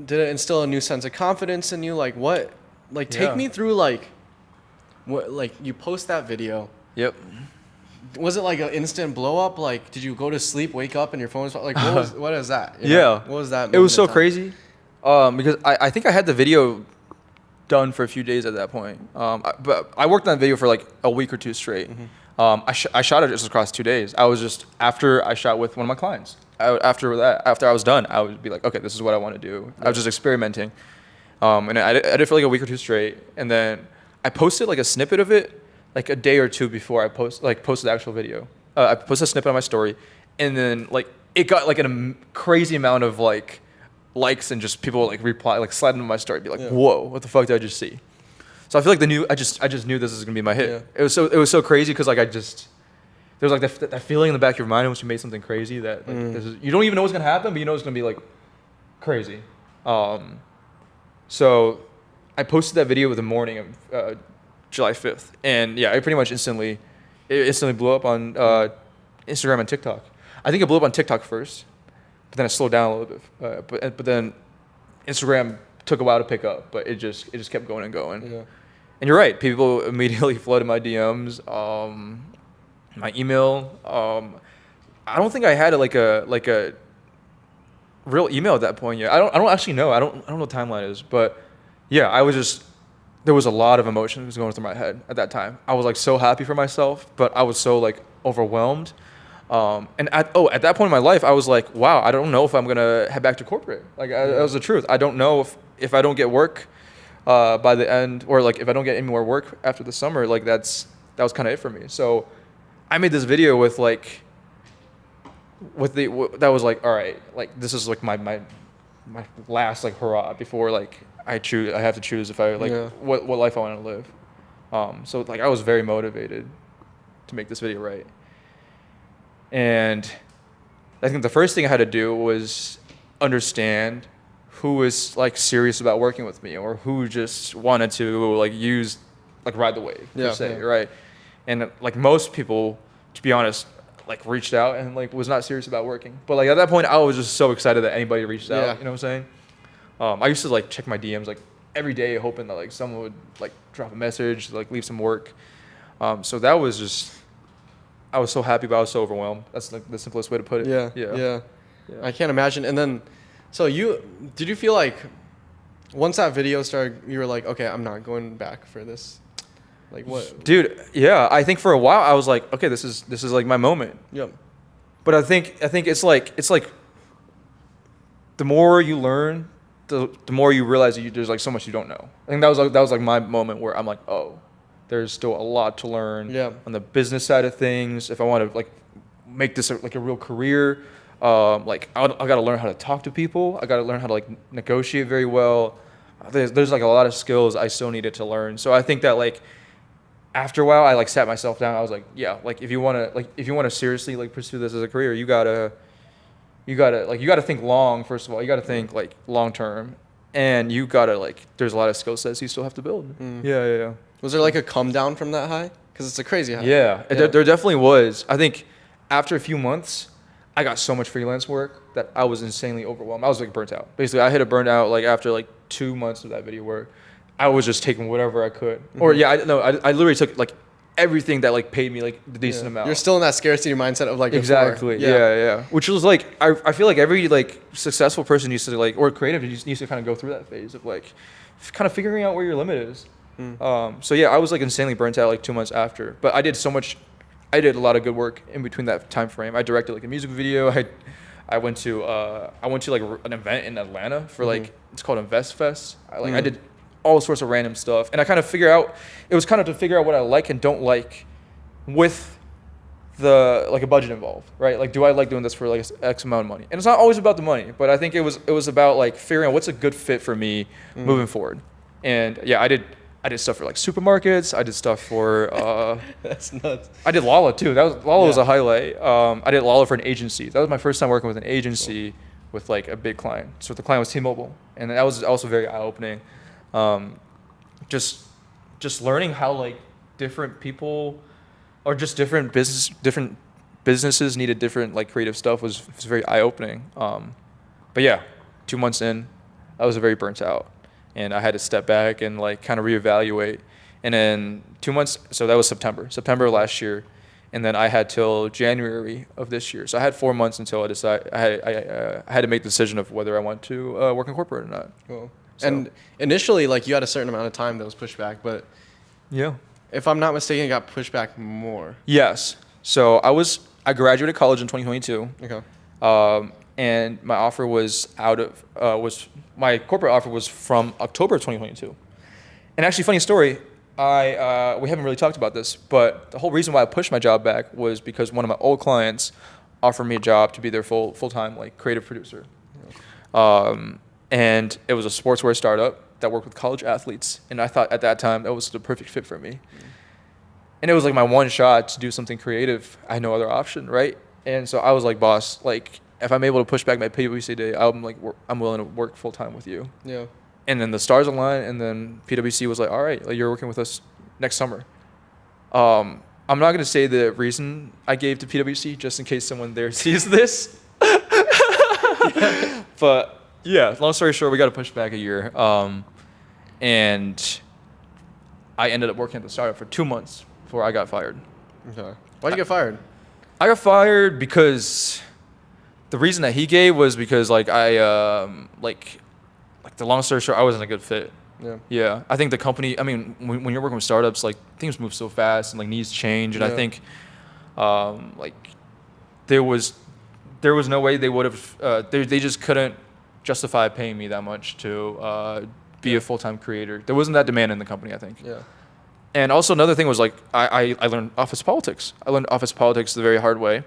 did it instill a new sense of confidence in you? Like what? Like take me through like what, like you post that video. Yep. Was it like an instant blow up? Like did you go to sleep, wake up and your phone was like what is that? You know? Yeah. What was that? It was so crazy. Because I think I had the video done for a few days at that point. But I worked on the video for like a week or two straight. Mm-hmm. I shot it just across 2 days. I was just after I shot with one of my clients. After I was done, I would be like, okay, this is what I want to do. I was just experimenting. And I did for like a week or two straight, and then I posted like a snippet of it like a day or two before I posted the actual video. I posted a snippet on my story, and then like it got like a crazy amount of like likes and just people like reply, like slide into my story, be like, whoa, what the fuck did I just see? So I feel like I just knew this was gonna be my hit. Yeah. It was so crazy because like there's like that feeling in the back of your mind once you made something crazy that like, you don't even know what's gonna happen, but you know it's gonna be like crazy. So I posted that video the morning of July 5th, and yeah, it pretty much instantly blew up on Instagram and TikTok. I think it blew up on TikTok first, but then it slowed down a little bit. But then Instagram took a while to pick up, but it just kept going and going. Yeah. And you're right, people immediately flooded my DMs, my email. I don't think I had like a real email at that point yet. I don't actually know. I don't know what the timeline is, but yeah, there was a lot of emotions going through my head at that time. I was like so happy for myself, but I was so like overwhelmed. And at that point in my life, I was like, wow, I don't know if I'm gonna head back to corporate. Like that was the truth. I don't know if I don't get work by the end, or like if I don't get any more work after the summer, like that was kind of it for me. So I made this video with like that was like, all right, like this is like my last like hurrah before like I have to choose if I like what life I want to live. So like I was very motivated to make this video right. And I think the first thing I had to do was understand who was like serious about working with me, or who just wanted to like ride the wave per se, right? And like most people, to be honest, like reached out and like was not serious about working. But like at that point, I was just so excited that anybody reached out. You know what I'm saying? I used to like check my DMs like every day, hoping that like someone would like drop a message, like leave some work. So that was just, I was so happy, but I was so overwhelmed. That's like the simplest way to put it. Yeah. I can't imagine. And then, so did you feel like once that video started, you were like, okay, I'm not going back for this? Like what? Dude, yeah. I think for a while I was like, okay, this is like my moment. Yep. But I think it's like the more you learn, the more you realize that there's like so much you don't know. I think that was like my moment where I'm like, oh, there's still a lot to learn on the business side of things. If I want to like make this like a real career, like I got to learn how to talk to people. I got to learn how to like negotiate very well. There's like a lot of skills I still needed to learn. So I think that like after a while, I like sat myself down. I was like, yeah, like if you want to seriously like pursue this as a career, you gotta think long. First of all, you gotta think like long term, and you gotta like there's a lot of skill sets you still have to build. Yeah. Was there like a come down from that high? Because it's a crazy high. Yeah. There definitely was. I think after a few months, I got so much freelance work that I was insanely overwhelmed. I was like burnt out. Basically, I hit a burnout like after like 2 months of that video work. I was just taking whatever I could. Or I literally took like everything that like paid me like the decent amount. You're still in that scarcity mindset of like exactly. Yeah. Which was like I feel like every like successful person needs to like, or creative needs to kind of go through that phase of like kind of figuring out where your limit is. So yeah, I was like insanely burnt out like 2 months after, but I did a lot of good work in between that time frame. I directed like a music video. I went to like an event in Atlanta for like it's called Invest Fest. I did all sorts of random stuff, and I kind of figure out what I like and don't like with the like a budget involved, right? Like, do I like doing this for like X amount of money? And it's not always about the money, but I think it was about like figuring out what's a good fit for me moving forward. And yeah, I did stuff for like supermarkets. I did stuff for that's nuts. I did Lala too. Lala was a highlight. I did Lala for an agency. That was my first time working with an agency with like a big client. So the client was T-Mobile, and that was also very eye-opening. Just learning how like different people or just different businesses needed different like creative stuff was very eye-opening. But yeah, 2 months in, I was very burnt out. And I had to step back and like kind of reevaluate. And then 2 months, so that was September of last year. And then I had till January of this year. So I had 4 months until I had to make the decision of whether I want to work in corporate or not. Cool. So. And initially, like you had a certain amount of time that was pushed back, but yeah, if I'm not mistaken, it got pushed back more. Yes. So I graduated college in 2022. Okay. And my offer my corporate offer was from October of 2022. And actually, funny story, we haven't really talked about this, but the whole reason why I pushed my job back was because one of my old clients offered me a job to be their full-time like creative producer. And it was a sportswear startup that worked with college athletes. And I thought at that time that was the perfect fit for me. and it was like my one shot to do something creative. I had no other option, right? And so I was like, boss, like if I'm able to push back my PwC day, I'm willing to work full time with you. Yeah. And then the stars aligned, and then PwC was like, all right, like you're working with us next summer. I'm not gonna say the reason I gave to PwC just in case someone there sees this. But yeah, long story short, we got to push back a year. And I ended up working at the startup for 2 months before I got fired. Okay. Why'd you get fired? I got fired because the reason that he gave was because like like the long story short, I wasn't a good fit. Yeah. Yeah. I think the company, I mean, when you're working with startups, like things move so fast and like needs change. And I think like there was no way they would have, they just couldn't justify paying me that much to be a full-time creator. There wasn't that demand in the company, I think. Yeah. And also another thing was like, I learned office politics. I learned office politics the very hard way.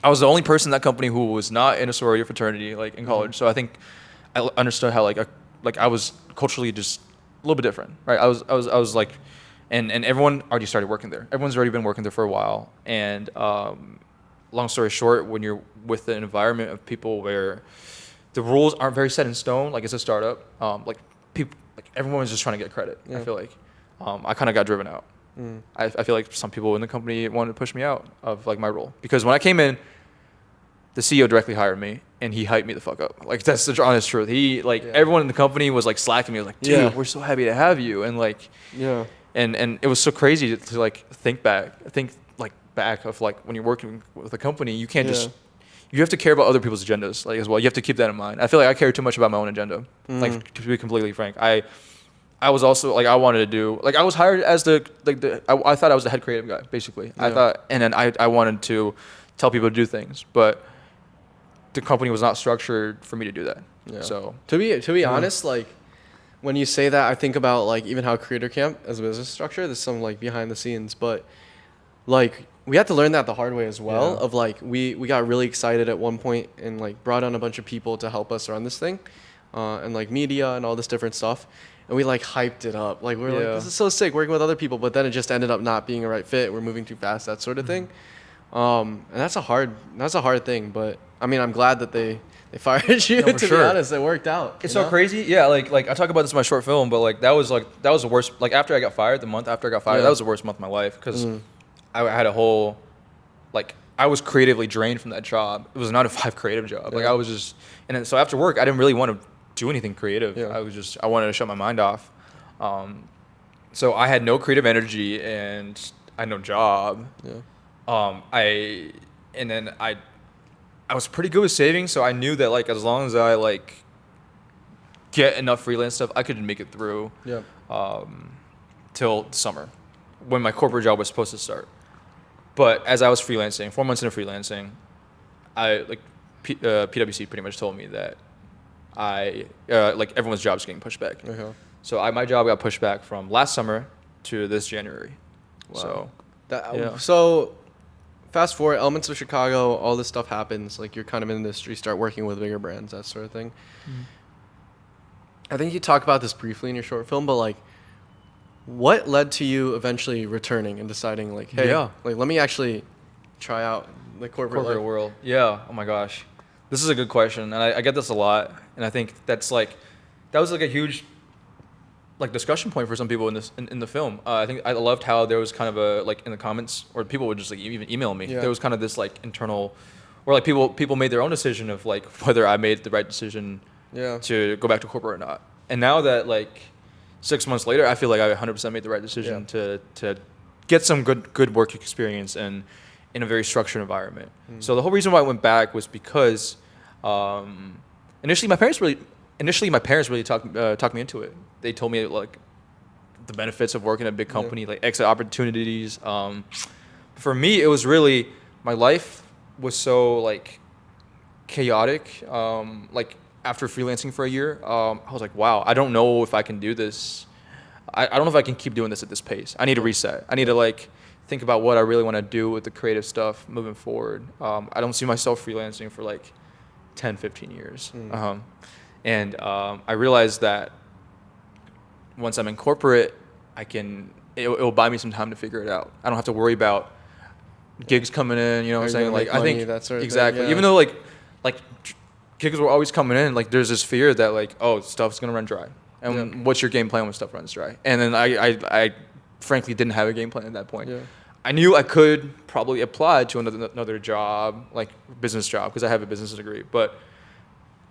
I was the only person in that company who was not in a sorority or fraternity like in college. So I think I understood how like I was culturally just a little bit different, right? I was like, and everyone already started working there. Everyone's already been working there for a while. And long story short, when you're with an environment of people where the rules aren't very set in stone, like it's a startup, like people, like everyone was just trying to get credit. I feel like I kind of got driven out. I feel like some people in the company wanted to push me out of like my role because when I came in, the CEO directly hired me and he hyped me the fuck up. Like that's the honest truth. He like everyone in the company was like slacking me. Like, dude, we're so happy to have you. And like, and it was so crazy to like think back of like when you're working with a company, you can't just, you have to care about other people's agendas like as well. You have to keep that in mind. I feel like I care too much about my own agenda. Like to be completely frank, I was also like I wanted to do like I was hired as I thought I was the head creative guy basically. I thought, and then I wanted to tell people to do things, but the company was not structured for me to do that. So to be honest, like when you say that, I think about like even how Creator Camp as a business structure. There's some like behind the scenes, but like we had to learn that the hard way as well. Of like we got really excited at one point and like brought on a bunch of people to help us run this thing, and like media and all this different stuff. And we like hyped it up. Like we're like, this is so sick working with other people, but then it just ended up not being a right fit. We're moving too fast, that sort of thing. And that's a hard thing, but I mean, I'm glad that they fired you. No, to be honest, it worked out. It's so crazy. Yeah, like I talk about this in my short film, but like that was the worst. Like after I got fired, the month after I got fired, that was the worst month of my life because I had a whole, like I was creatively drained from that job. It was a 9-to-5 creative job. Like I was just, and then, so after work, I didn't really want to do anything creative. I wanted to shut my mind off. So I had no creative energy and I had no job. I was pretty good with saving, so I knew that like as long as I like get enough freelance stuff, I could make it through till summer when my corporate job was supposed to start. But as I was freelancing, 4 months into freelancing, PwC pretty much told me that like everyone's job's getting pushed back. So my job got pushed back from last summer to this January. Wow. So fast forward, Elements of Chicago, all this stuff happens. Like you're kind of in the industry, start working with bigger brands, that sort of thing. I think you talk about this briefly in your short film, but like, what led to you eventually returning and deciding like, hey, like let me actually try out the corporate world? Yeah. Oh my gosh, this is a good question, and I get this a lot, and I think that was like a huge like discussion point for some people in the film. I think I loved how there was kind of a like in the comments, or people would just like even email me. There was kind of this like internal, or like people made their own decision of like whether I made the right decision to go back to corporate or not. And now that like 6 months later, I feel like I 100% made the right decision to get some good work experience and in a very structured environment. So the whole reason why I went back was because initially my parents really talked me into it. They told me like the benefits of working at a big company, like exit opportunities. For me, it was really, my life was so like chaotic. Like after freelancing for a year, I was like, wow, I don't know if I can do this. I don't know if I can keep doing this at this pace. I need to reset. I need to like think about what I really want to do with the creative stuff moving forward. I don't see myself freelancing for like 10, 15 years. And I realized that once I'm in corporate, I can it will buy me some time to figure it out. I don't have to worry about gigs coming in, you know what I'm saying? Like, I think that sort of exactly. thing, yeah. Even though like gigs were always coming in, like there's this fear that like, oh, stuff's gonna run dry. And what's your game plan when stuff runs dry? And then I frankly didn't have a game plan at that point. Yeah. I knew I could probably apply to another job, like business job, because I have a business degree. But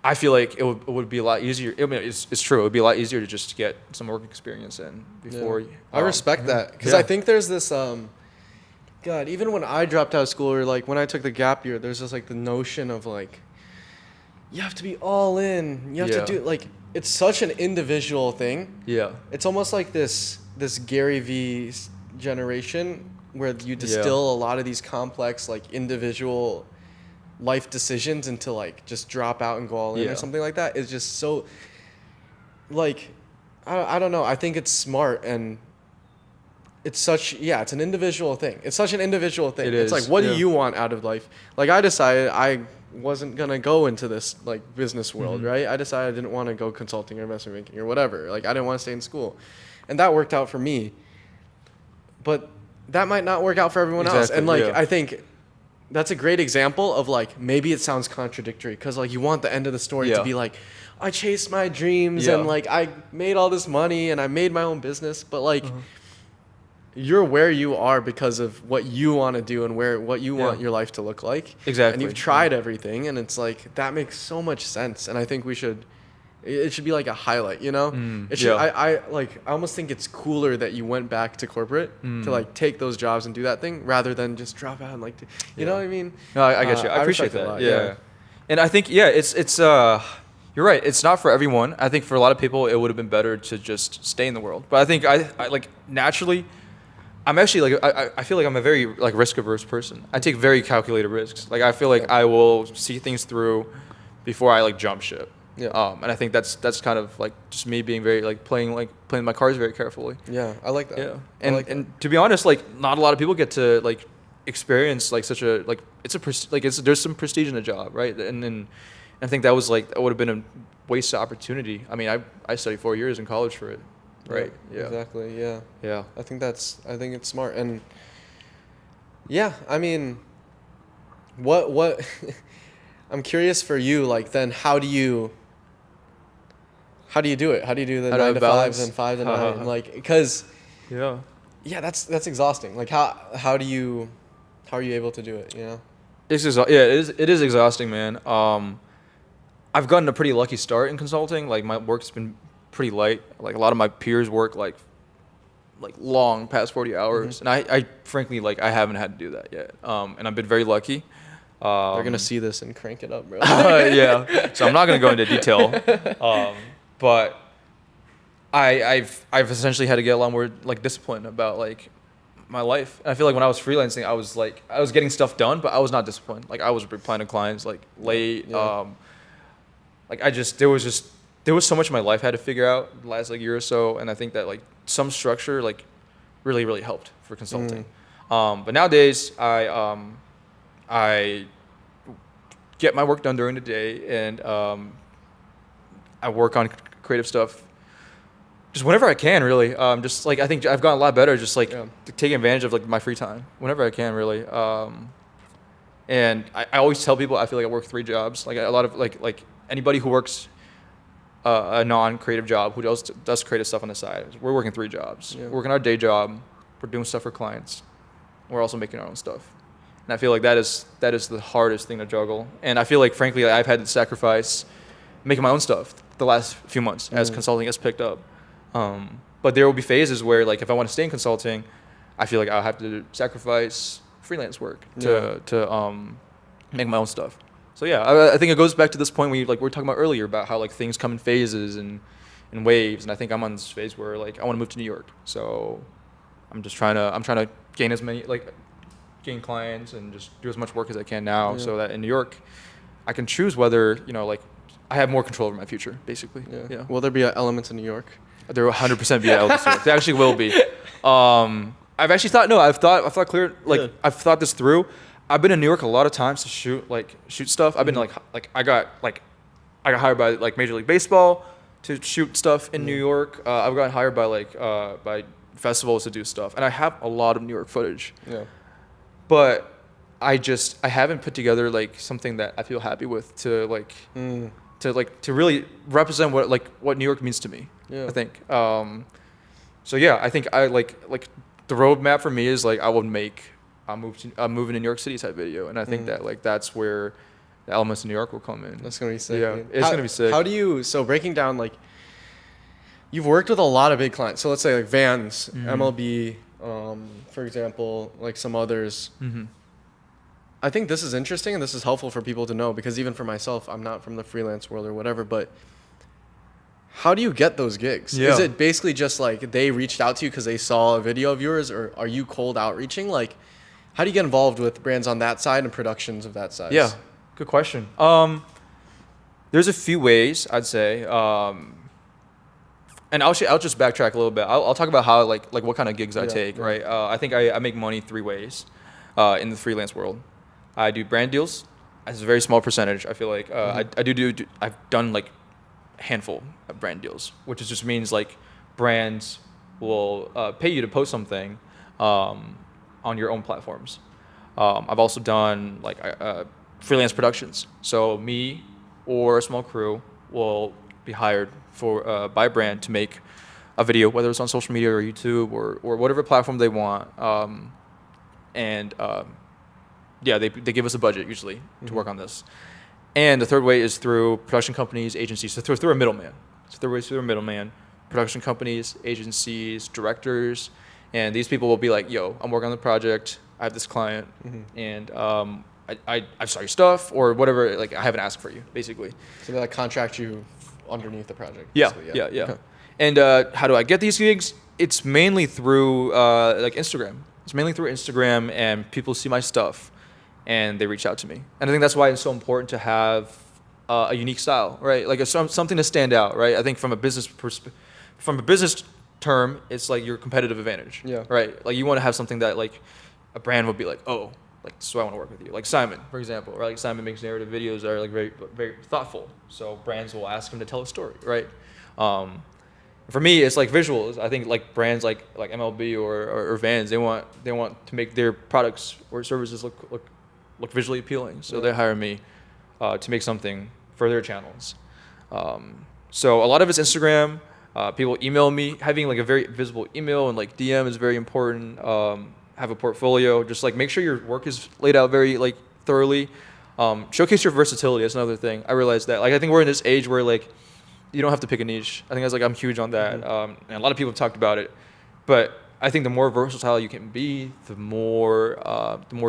I feel like it would be a lot easier. I mean, it's true. It would be a lot easier to just get some work experience in before. Yeah. I respect that, because I think there's this. God, even when I dropped out of school, or like when I took the gap year, there's just like the notion of like, you have to be all in. You have to do like, it's such an individual thing. Yeah. It's almost like this Gary V generation where you distill a lot of these complex like individual life decisions into like just drop out and go all in or something like that. It's just so like, I don't know. I think it's smart, and it's such, it's an individual thing. It's such an individual thing. It's like, what do you want out of life? Like, I decided I wasn't going to go into this like business world, right? I decided I didn't want to go consulting or investment banking or whatever. Like, I didn't want to stay in school. And that worked out for me. But that might not work out for everyone else. And like, I think that's a great example of like, maybe it sounds contradictory because like you want the end of the story to be like, I chased my dreams and like I made all this money and I made my own business. But like, you're where you are because of what you want to do and what you want your life to look like. Exactly. And you've tried everything, and it's like, that makes so much sense. And I think it should be like a highlight, you know? It should, I almost think it's cooler that you went back to corporate to like take those jobs and do that thing rather than just drop out and like, you know what I mean? No, I get you. I appreciate that. Lot, yeah. And I think, it's you're right. It's not for everyone. I think for a lot of people, it would have been better to just stay in the world. But I think I like naturally, I'm actually like, I feel like I'm a very like risk averse person. I take very calculated risks. Like I feel like I will see things through before I like jump ship. Yeah. And I think that's kind of like just me being very like playing my cards very carefully. Yeah, I like that. Yeah. And to be honest, like not a lot of people get to like experience like such a like there's some prestige in a job, right? And I think that would have been a wasted opportunity. I mean, I studied 4 years in college for it. Right. Yeah. Exactly. Yeah. Yeah. I think it's smart. And yeah, I mean, what I'm curious for you, like, then how do you do it? How do you do the 9 to 5s and 5 to 9? Like, because that's exhausting. Like, how are you able to do it, you know? It is exhausting, man. I've gotten a pretty lucky start in consulting. Like, my work's been pretty light. Like a lot of my peers work like long past 40 hours, and I frankly like I haven't had to do that yet. And I've been very lucky. They're gonna see this and crank it up, bro. Yeah. So I'm not gonna go into detail, but I've essentially had to get a lot more like disciplined about like my life. And I feel like when I was freelancing, I was getting stuff done, but I was not disciplined. Like I was replying to clients like late. Like there was so much of my life I had to figure out the last like year or so, and I think that like some structure like really helped for consulting. But nowadays I get my work done during the day, and I work on creative stuff just whenever I can, really. Just like I think I've gotten a lot better just like taking advantage of like my free time whenever I can, really. And I always tell people I feel like I work 3 jobs. Like a lot of like anybody who works a non-creative job who does creative stuff on the side. We're working 3 jobs. We're working our day job. We're doing stuff for clients. We're also making our own stuff. And I feel like that is the hardest thing to juggle. And I feel like, frankly, I've had to sacrifice making my own stuff the last few months as consulting has picked up. But there will be phases where, like, if I want to stay in consulting, I feel like I'll have to sacrifice freelance work to make my own stuff. So yeah, I think it goes back to this point we were talking about earlier about how like things come in phases and waves, and I think I'm on this phase where like I want to move to New York. So I'm trying to gain clients and just do as much work as I can now, so that in New York I can choose whether, you know, like I have more control over my future, basically. Yeah. Will there be elements in New York? There will 100% be elements in New York. There actually will be. I've actually thought I've thought clear, like I've thought this through. I've been in New York a lot of times to shoot stuff. I've been I got hired by like Major League Baseball to shoot stuff in New York. I've gotten hired by festivals to do stuff, and I have a lot of New York footage. Yeah. But I haven't put together like something that I feel happy with to really represent what New York means to me. Yeah. I think. So yeah, I think I like the roadmap for me is like I'm moving to New York City type video, and I think that like that's where the elements of New York will come in. That's gonna be sick. Yeah, dude. it's gonna be sick. How do you breaking down like you've worked with a lot of big clients. So let's say like Vans, MLB, for example, like some others. I think this is interesting and this is helpful for people to know because even for myself, I'm not from the freelance world or whatever, but how do you get those gigs? Yeah. Is it basically just like they reached out to you because they saw a video of yours, or are you cold outreaching? Like, how do you get involved with brands on that side and productions of that size? Yeah, good question. There's a few ways I'd say, and I'll just backtrack a little bit. I'll talk about how like what kind of gigs I take. Right. I think I make money 3 ways in the freelance world. I do brand deals. It's a very small percentage. I feel like I've done like a handful of brand deals, which just means like brands will pay you to post something on your own platforms. I've also done like freelance productions. So me or a small crew will be hired by a brand to make a video, whether it's on social media or YouTube or whatever platform they want. They give us a budget usually to work on this. And the third way is through production companies, agencies, so through a middleman. So through a middleman, production companies, agencies, directors, and these people will be like, yo, I'm working on the project, I have this client, and I saw your stuff or whatever, like I have an ask for you, basically. So they like contract you underneath the project. Yeah. Okay. And how do I get these gigs? It's mainly through like Instagram. It's mainly through Instagram, and people see my stuff and they reach out to me. And I think that's why it's so important to have a unique style, right? Like something to stand out, right? I think from a business term, it's like your competitive advantage, right? Like you want to have something that like a brand would be like, oh, like so I want to work with you. Like Simon, for example, right? Like Simon makes narrative videos that are like very, very thoughtful. So brands will ask him to tell a story, right? For me, it's like visuals. I think like brands like MLB or Vans, they want to make their products or services look visually appealing. So they hire me to make something for their channels. So a lot of it's Instagram. People email me. Having like a very visible email and like DM is very important. Have a portfolio. Just like make sure your work is laid out very like thoroughly. Showcase your versatility. That's another thing. I realized that. Like I think we're in this age where like you don't have to pick a niche. I think that's like I'm huge on that. And a lot of people have talked about it. But I think the more versatile you can be, the more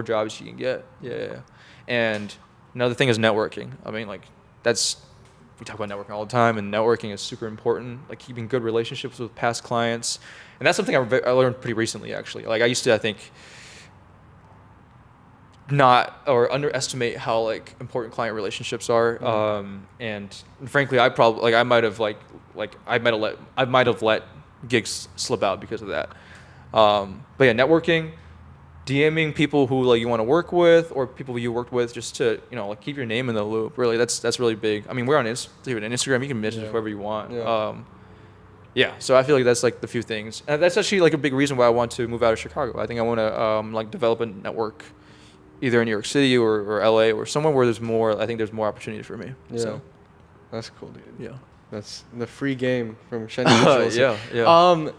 jobs you can get. Yeah. And another thing is networking. I mean, like we talk about networking all the time, and networking is super important. Like keeping good relationships with past clients, and that's something I learned pretty recently, actually. Like I used to, I think, not or underestimate how like important client relationships are. And frankly, I might have let gigs slip out because of that. But yeah, networking, DMing people who like you want to work with or people you worked with, just to like keep your name in the loop. Really, that's really big. I mean, we're on Instagram. You can message whoever you want. So I feel like that's like the few things, and that's actually like a big reason why I want to move out of Chicago. I think I want to like develop a network, either in New York City or LA or somewhere where there's more. I think there's more opportunity for me. Yeah, so that's cool, dude. Yeah, that's the free game from Shenny Visuals. Yeah.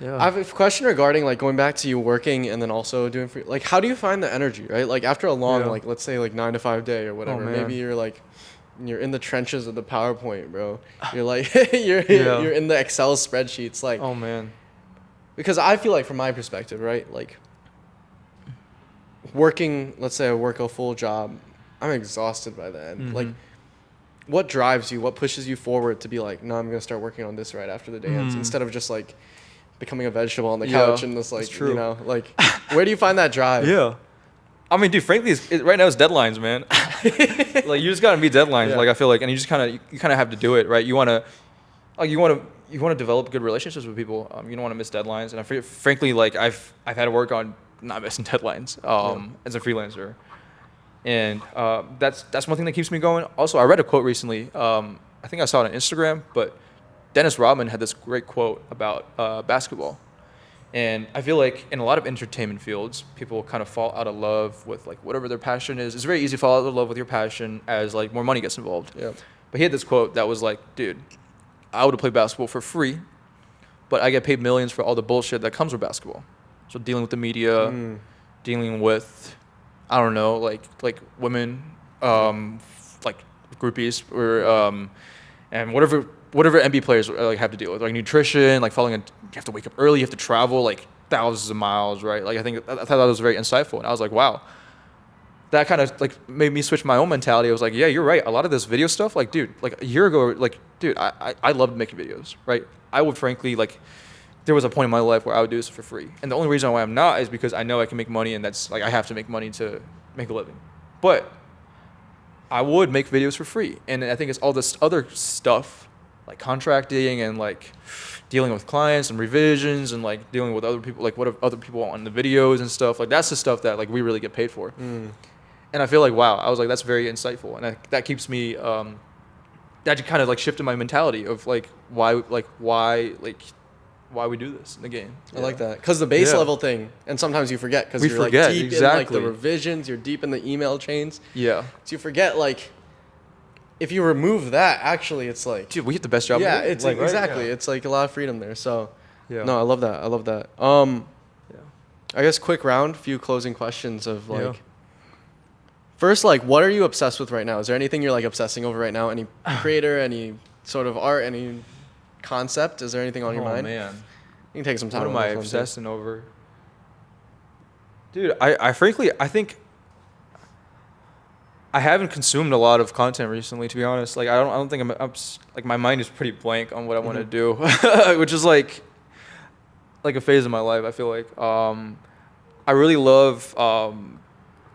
I have a question regarding like going back to you working and then also doing free. Like, how do you find the energy, right? Like after a long, like let's say like 9 to 5 day or whatever, maybe you're in the trenches of the PowerPoint, bro. You're like you're in the Excel spreadsheets, like. Oh man. Because I feel like from my perspective, right, like working, let's say I work a full job, I'm exhausted by the end. Like, what drives you? What pushes you forward to be like, no, I'm gonna start working on this right after the day ends, instead of just like becoming a vegetable on the couch and this like, like, where do you find that drive? Yeah. I mean, dude, frankly, right now it's deadlines, man. Like, you just gotta meet deadlines. Like, I feel like, and you just kind of have to do it, right? You wanna develop good relationships with people. You don't want to miss deadlines. And frankly, like, I've had to work on not missing deadlines as a freelancer. And that's one thing that keeps me going. Also, I read a quote recently. I think I saw it on Instagram, but Dennis Rodman had this great quote about basketball. And I feel like in a lot of entertainment fields, people kind of fall out of love with like whatever their passion is. It's very easy to fall out of love with your passion as like more money gets involved. Yeah. But he had this quote that was like, dude, I would have played basketball for free, but I get paid millions for all the bullshit that comes with basketball. So dealing with the media, dealing with, I don't know, like women, like groupies, or and whatever NBA players like have to deal with, like nutrition, like you have to wake up early, you have to travel like thousands of miles, right? Like I thought that was very insightful, and I was like, wow, that kind of like made me switch my own mentality. I was like, yeah, you're right. A lot of this video stuff, like, dude, like a year ago, like, dude, I loved making videos, right? I would frankly like. There was a point in my life where I would do this for free, and the only reason why I'm not is because I know I can make money, and that's like I have to make money to make a living. But I would make videos for free, and I think it's all this other stuff, like contracting and like dealing with clients and revisions and like dealing with other people, like what if other people want in the videos and stuff. Like that's the stuff that like we really get paid for. And I feel like, wow, I was like, that's very insightful, and that keeps me. That kind of like shifted my mentality of like why we do this in the game. I like that. Because the base level thing, and sometimes you forget because you're like deep in like the revisions, you're deep in the email chains. Yeah. So you forget like, if you remove that, actually it's like. Dude, we get the best job. Yeah, it's like, exactly. Yeah. It's like a lot of freedom there. So, no, I love that. I guess quick round, few closing questions of like. First, like, what are you obsessed with right now? Is there anything you're like obsessing over right now? Any creator, any sort of art, any concept? Is there anything on your mind? Oh man, you can take some time. What am I obsessing over? Dude, I frankly I think I haven't consumed a lot of content recently, to be honest. Like I don't think I'm like my mind is pretty blank on what I want to do, which is like a phase of my life. I feel like I really love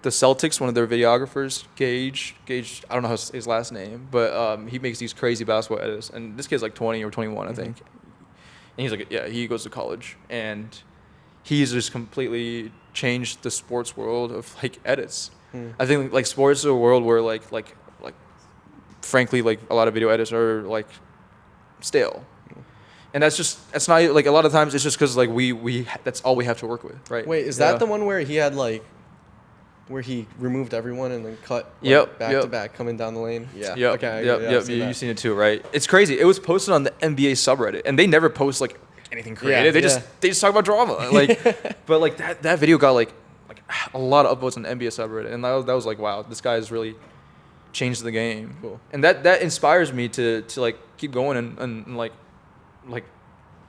the Celtics, one of their videographers, Gage, I don't know his last name, but he makes these crazy basketball edits. And this kid's like 20 or 21, I think. And he's like, yeah, he goes to college. And he's just completely changed the sports world of like edits. I think like sports is a world where like frankly, like a lot of video edits are like stale. And that's not like a lot of times it's just because like we that's all we have to work with, right? Wait, is that the one where he had like, where he removed everyone and then cut like, back to back coming down the lane? Yeah. Yep. Okay. You've seen it too, right? It's crazy. It was posted on the NBA subreddit, and they never post like anything creative. They just talk about drama. Like, but like that video got like a lot of upvotes on the NBA subreddit, and that was like, wow, this guy has really changed the game. Cool. And that inspires me to like keep going and like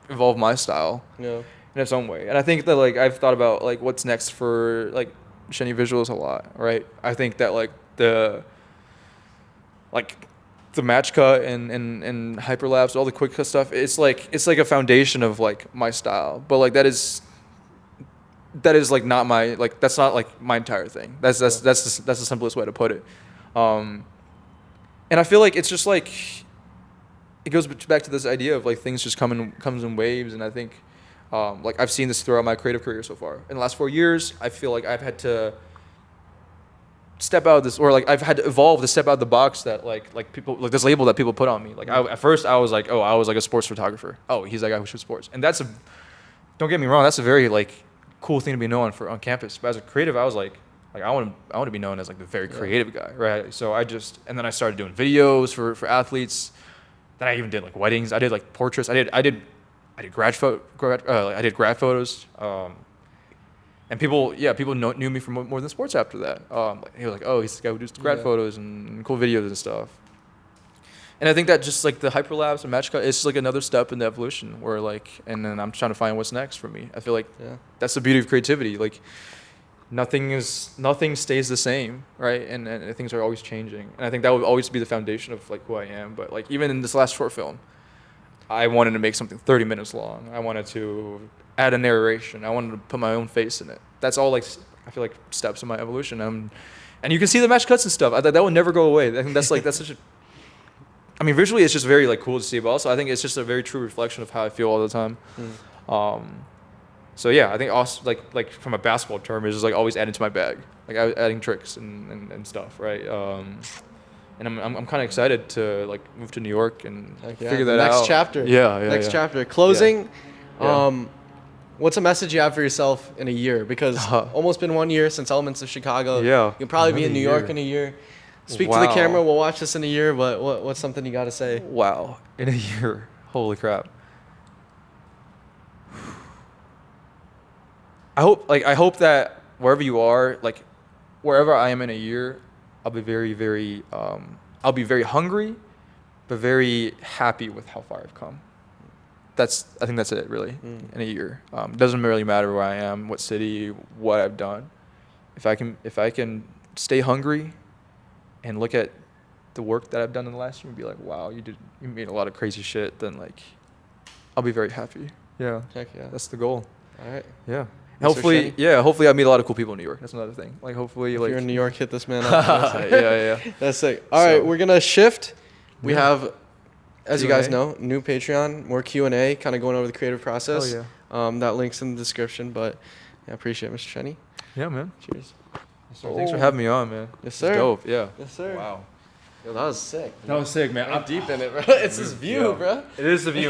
evolve my style. Yeah. In its own way. And I think that like I've thought about like what's next for like Shenny Visuals a lot, right? I think that like the match cut and hyperlapse, all the quick cut stuff, it's like a foundation of like my style. But like that is like not my like that's not like my entire thing. That's the simplest way to put it. And I feel like it's just like it goes back to this idea of like things just comes in waves, and I think like I've seen this throughout my creative career so far. In the last 4 years, I feel like I've had to step out of this, or like I've had to evolve to step out of the box that like people like this label that people put on me. Like at first I was like, oh, I was like a sports photographer. Oh, he's that guy who shoots sports, and don't get me wrong, that's a very like cool thing to be known for on campus. But as a creative, I was like I want to be known as like the very creative guy, right? So and then I started doing videos for athletes. Then I even did like weddings. I did like portraits. I did grad photos. And people knew me for more than sports after that. He was like, oh, he's the guy who does grad photos and cool videos and stuff. And I think that just like the hyperlapse and match cut, it's just like another step in the evolution where like, and then I'm trying to find what's next for me. I feel like that's the beauty of creativity. Like nothing stays the same, right? And things are always changing. And I think that will always be the foundation of like who I am. But like even in this last short film, I wanted to make something 30 minutes long. I wanted to add a narration. I wanted to put my own face in it. That's all like I feel like steps in my evolution. And you can see the match cuts and stuff. That will never go away. I think that's such a. I mean, visually it's just very like cool to see, but also I think it's just a very true reflection of how I feel all the time. So yeah, I think also like from a basketball term, it's just like always adding to my bag, like adding tricks and stuff, right? And I'm kind of excited to like move to New York and figure that out. Next chapter. Yeah. Next chapter. Closing. what's a message you have for yourself in a year? Because almost been 1 year since Elements of Chicago. Yeah. You'll probably be in Another New York year. in a year. Speak to the Wow. camera. We'll watch this in a year. But what's something you got to say? Wow. In a year. Holy crap. I hope that wherever you are, like wherever I am in a year, I'll be very I'll be very hungry, but very happy with how far I've come. I think that's it really in a year. Doesn't really matter where I am, what city, what I've done. If I can stay hungry and look at the work that I've done in the last year and be like, wow, you made a lot of crazy shit, then like I'll be very happy. Yeah. Heck yeah. That's the goal. All right. Yeah. Shenny? Hopefully I meet a lot of cool people in New York. That's another thing. Like hopefully If like you're in New York, hit this man up. yeah. That's sick. All right, we're gonna shift. We Yeah. have, as you guys Q&A? know, new Patreon, more Q&A, kind of going over the creative process. Oh, That link's in the description. But I appreciate it, Mr. Shenny. Yeah, man. Cheers. Thanks for having me on, man. Yes, It's sir. dope. Yeah. Yes, sir. Wow. Yo, that was sick. That was sick, man. I'm deep in it, bro. It's this view, bro. It is the view.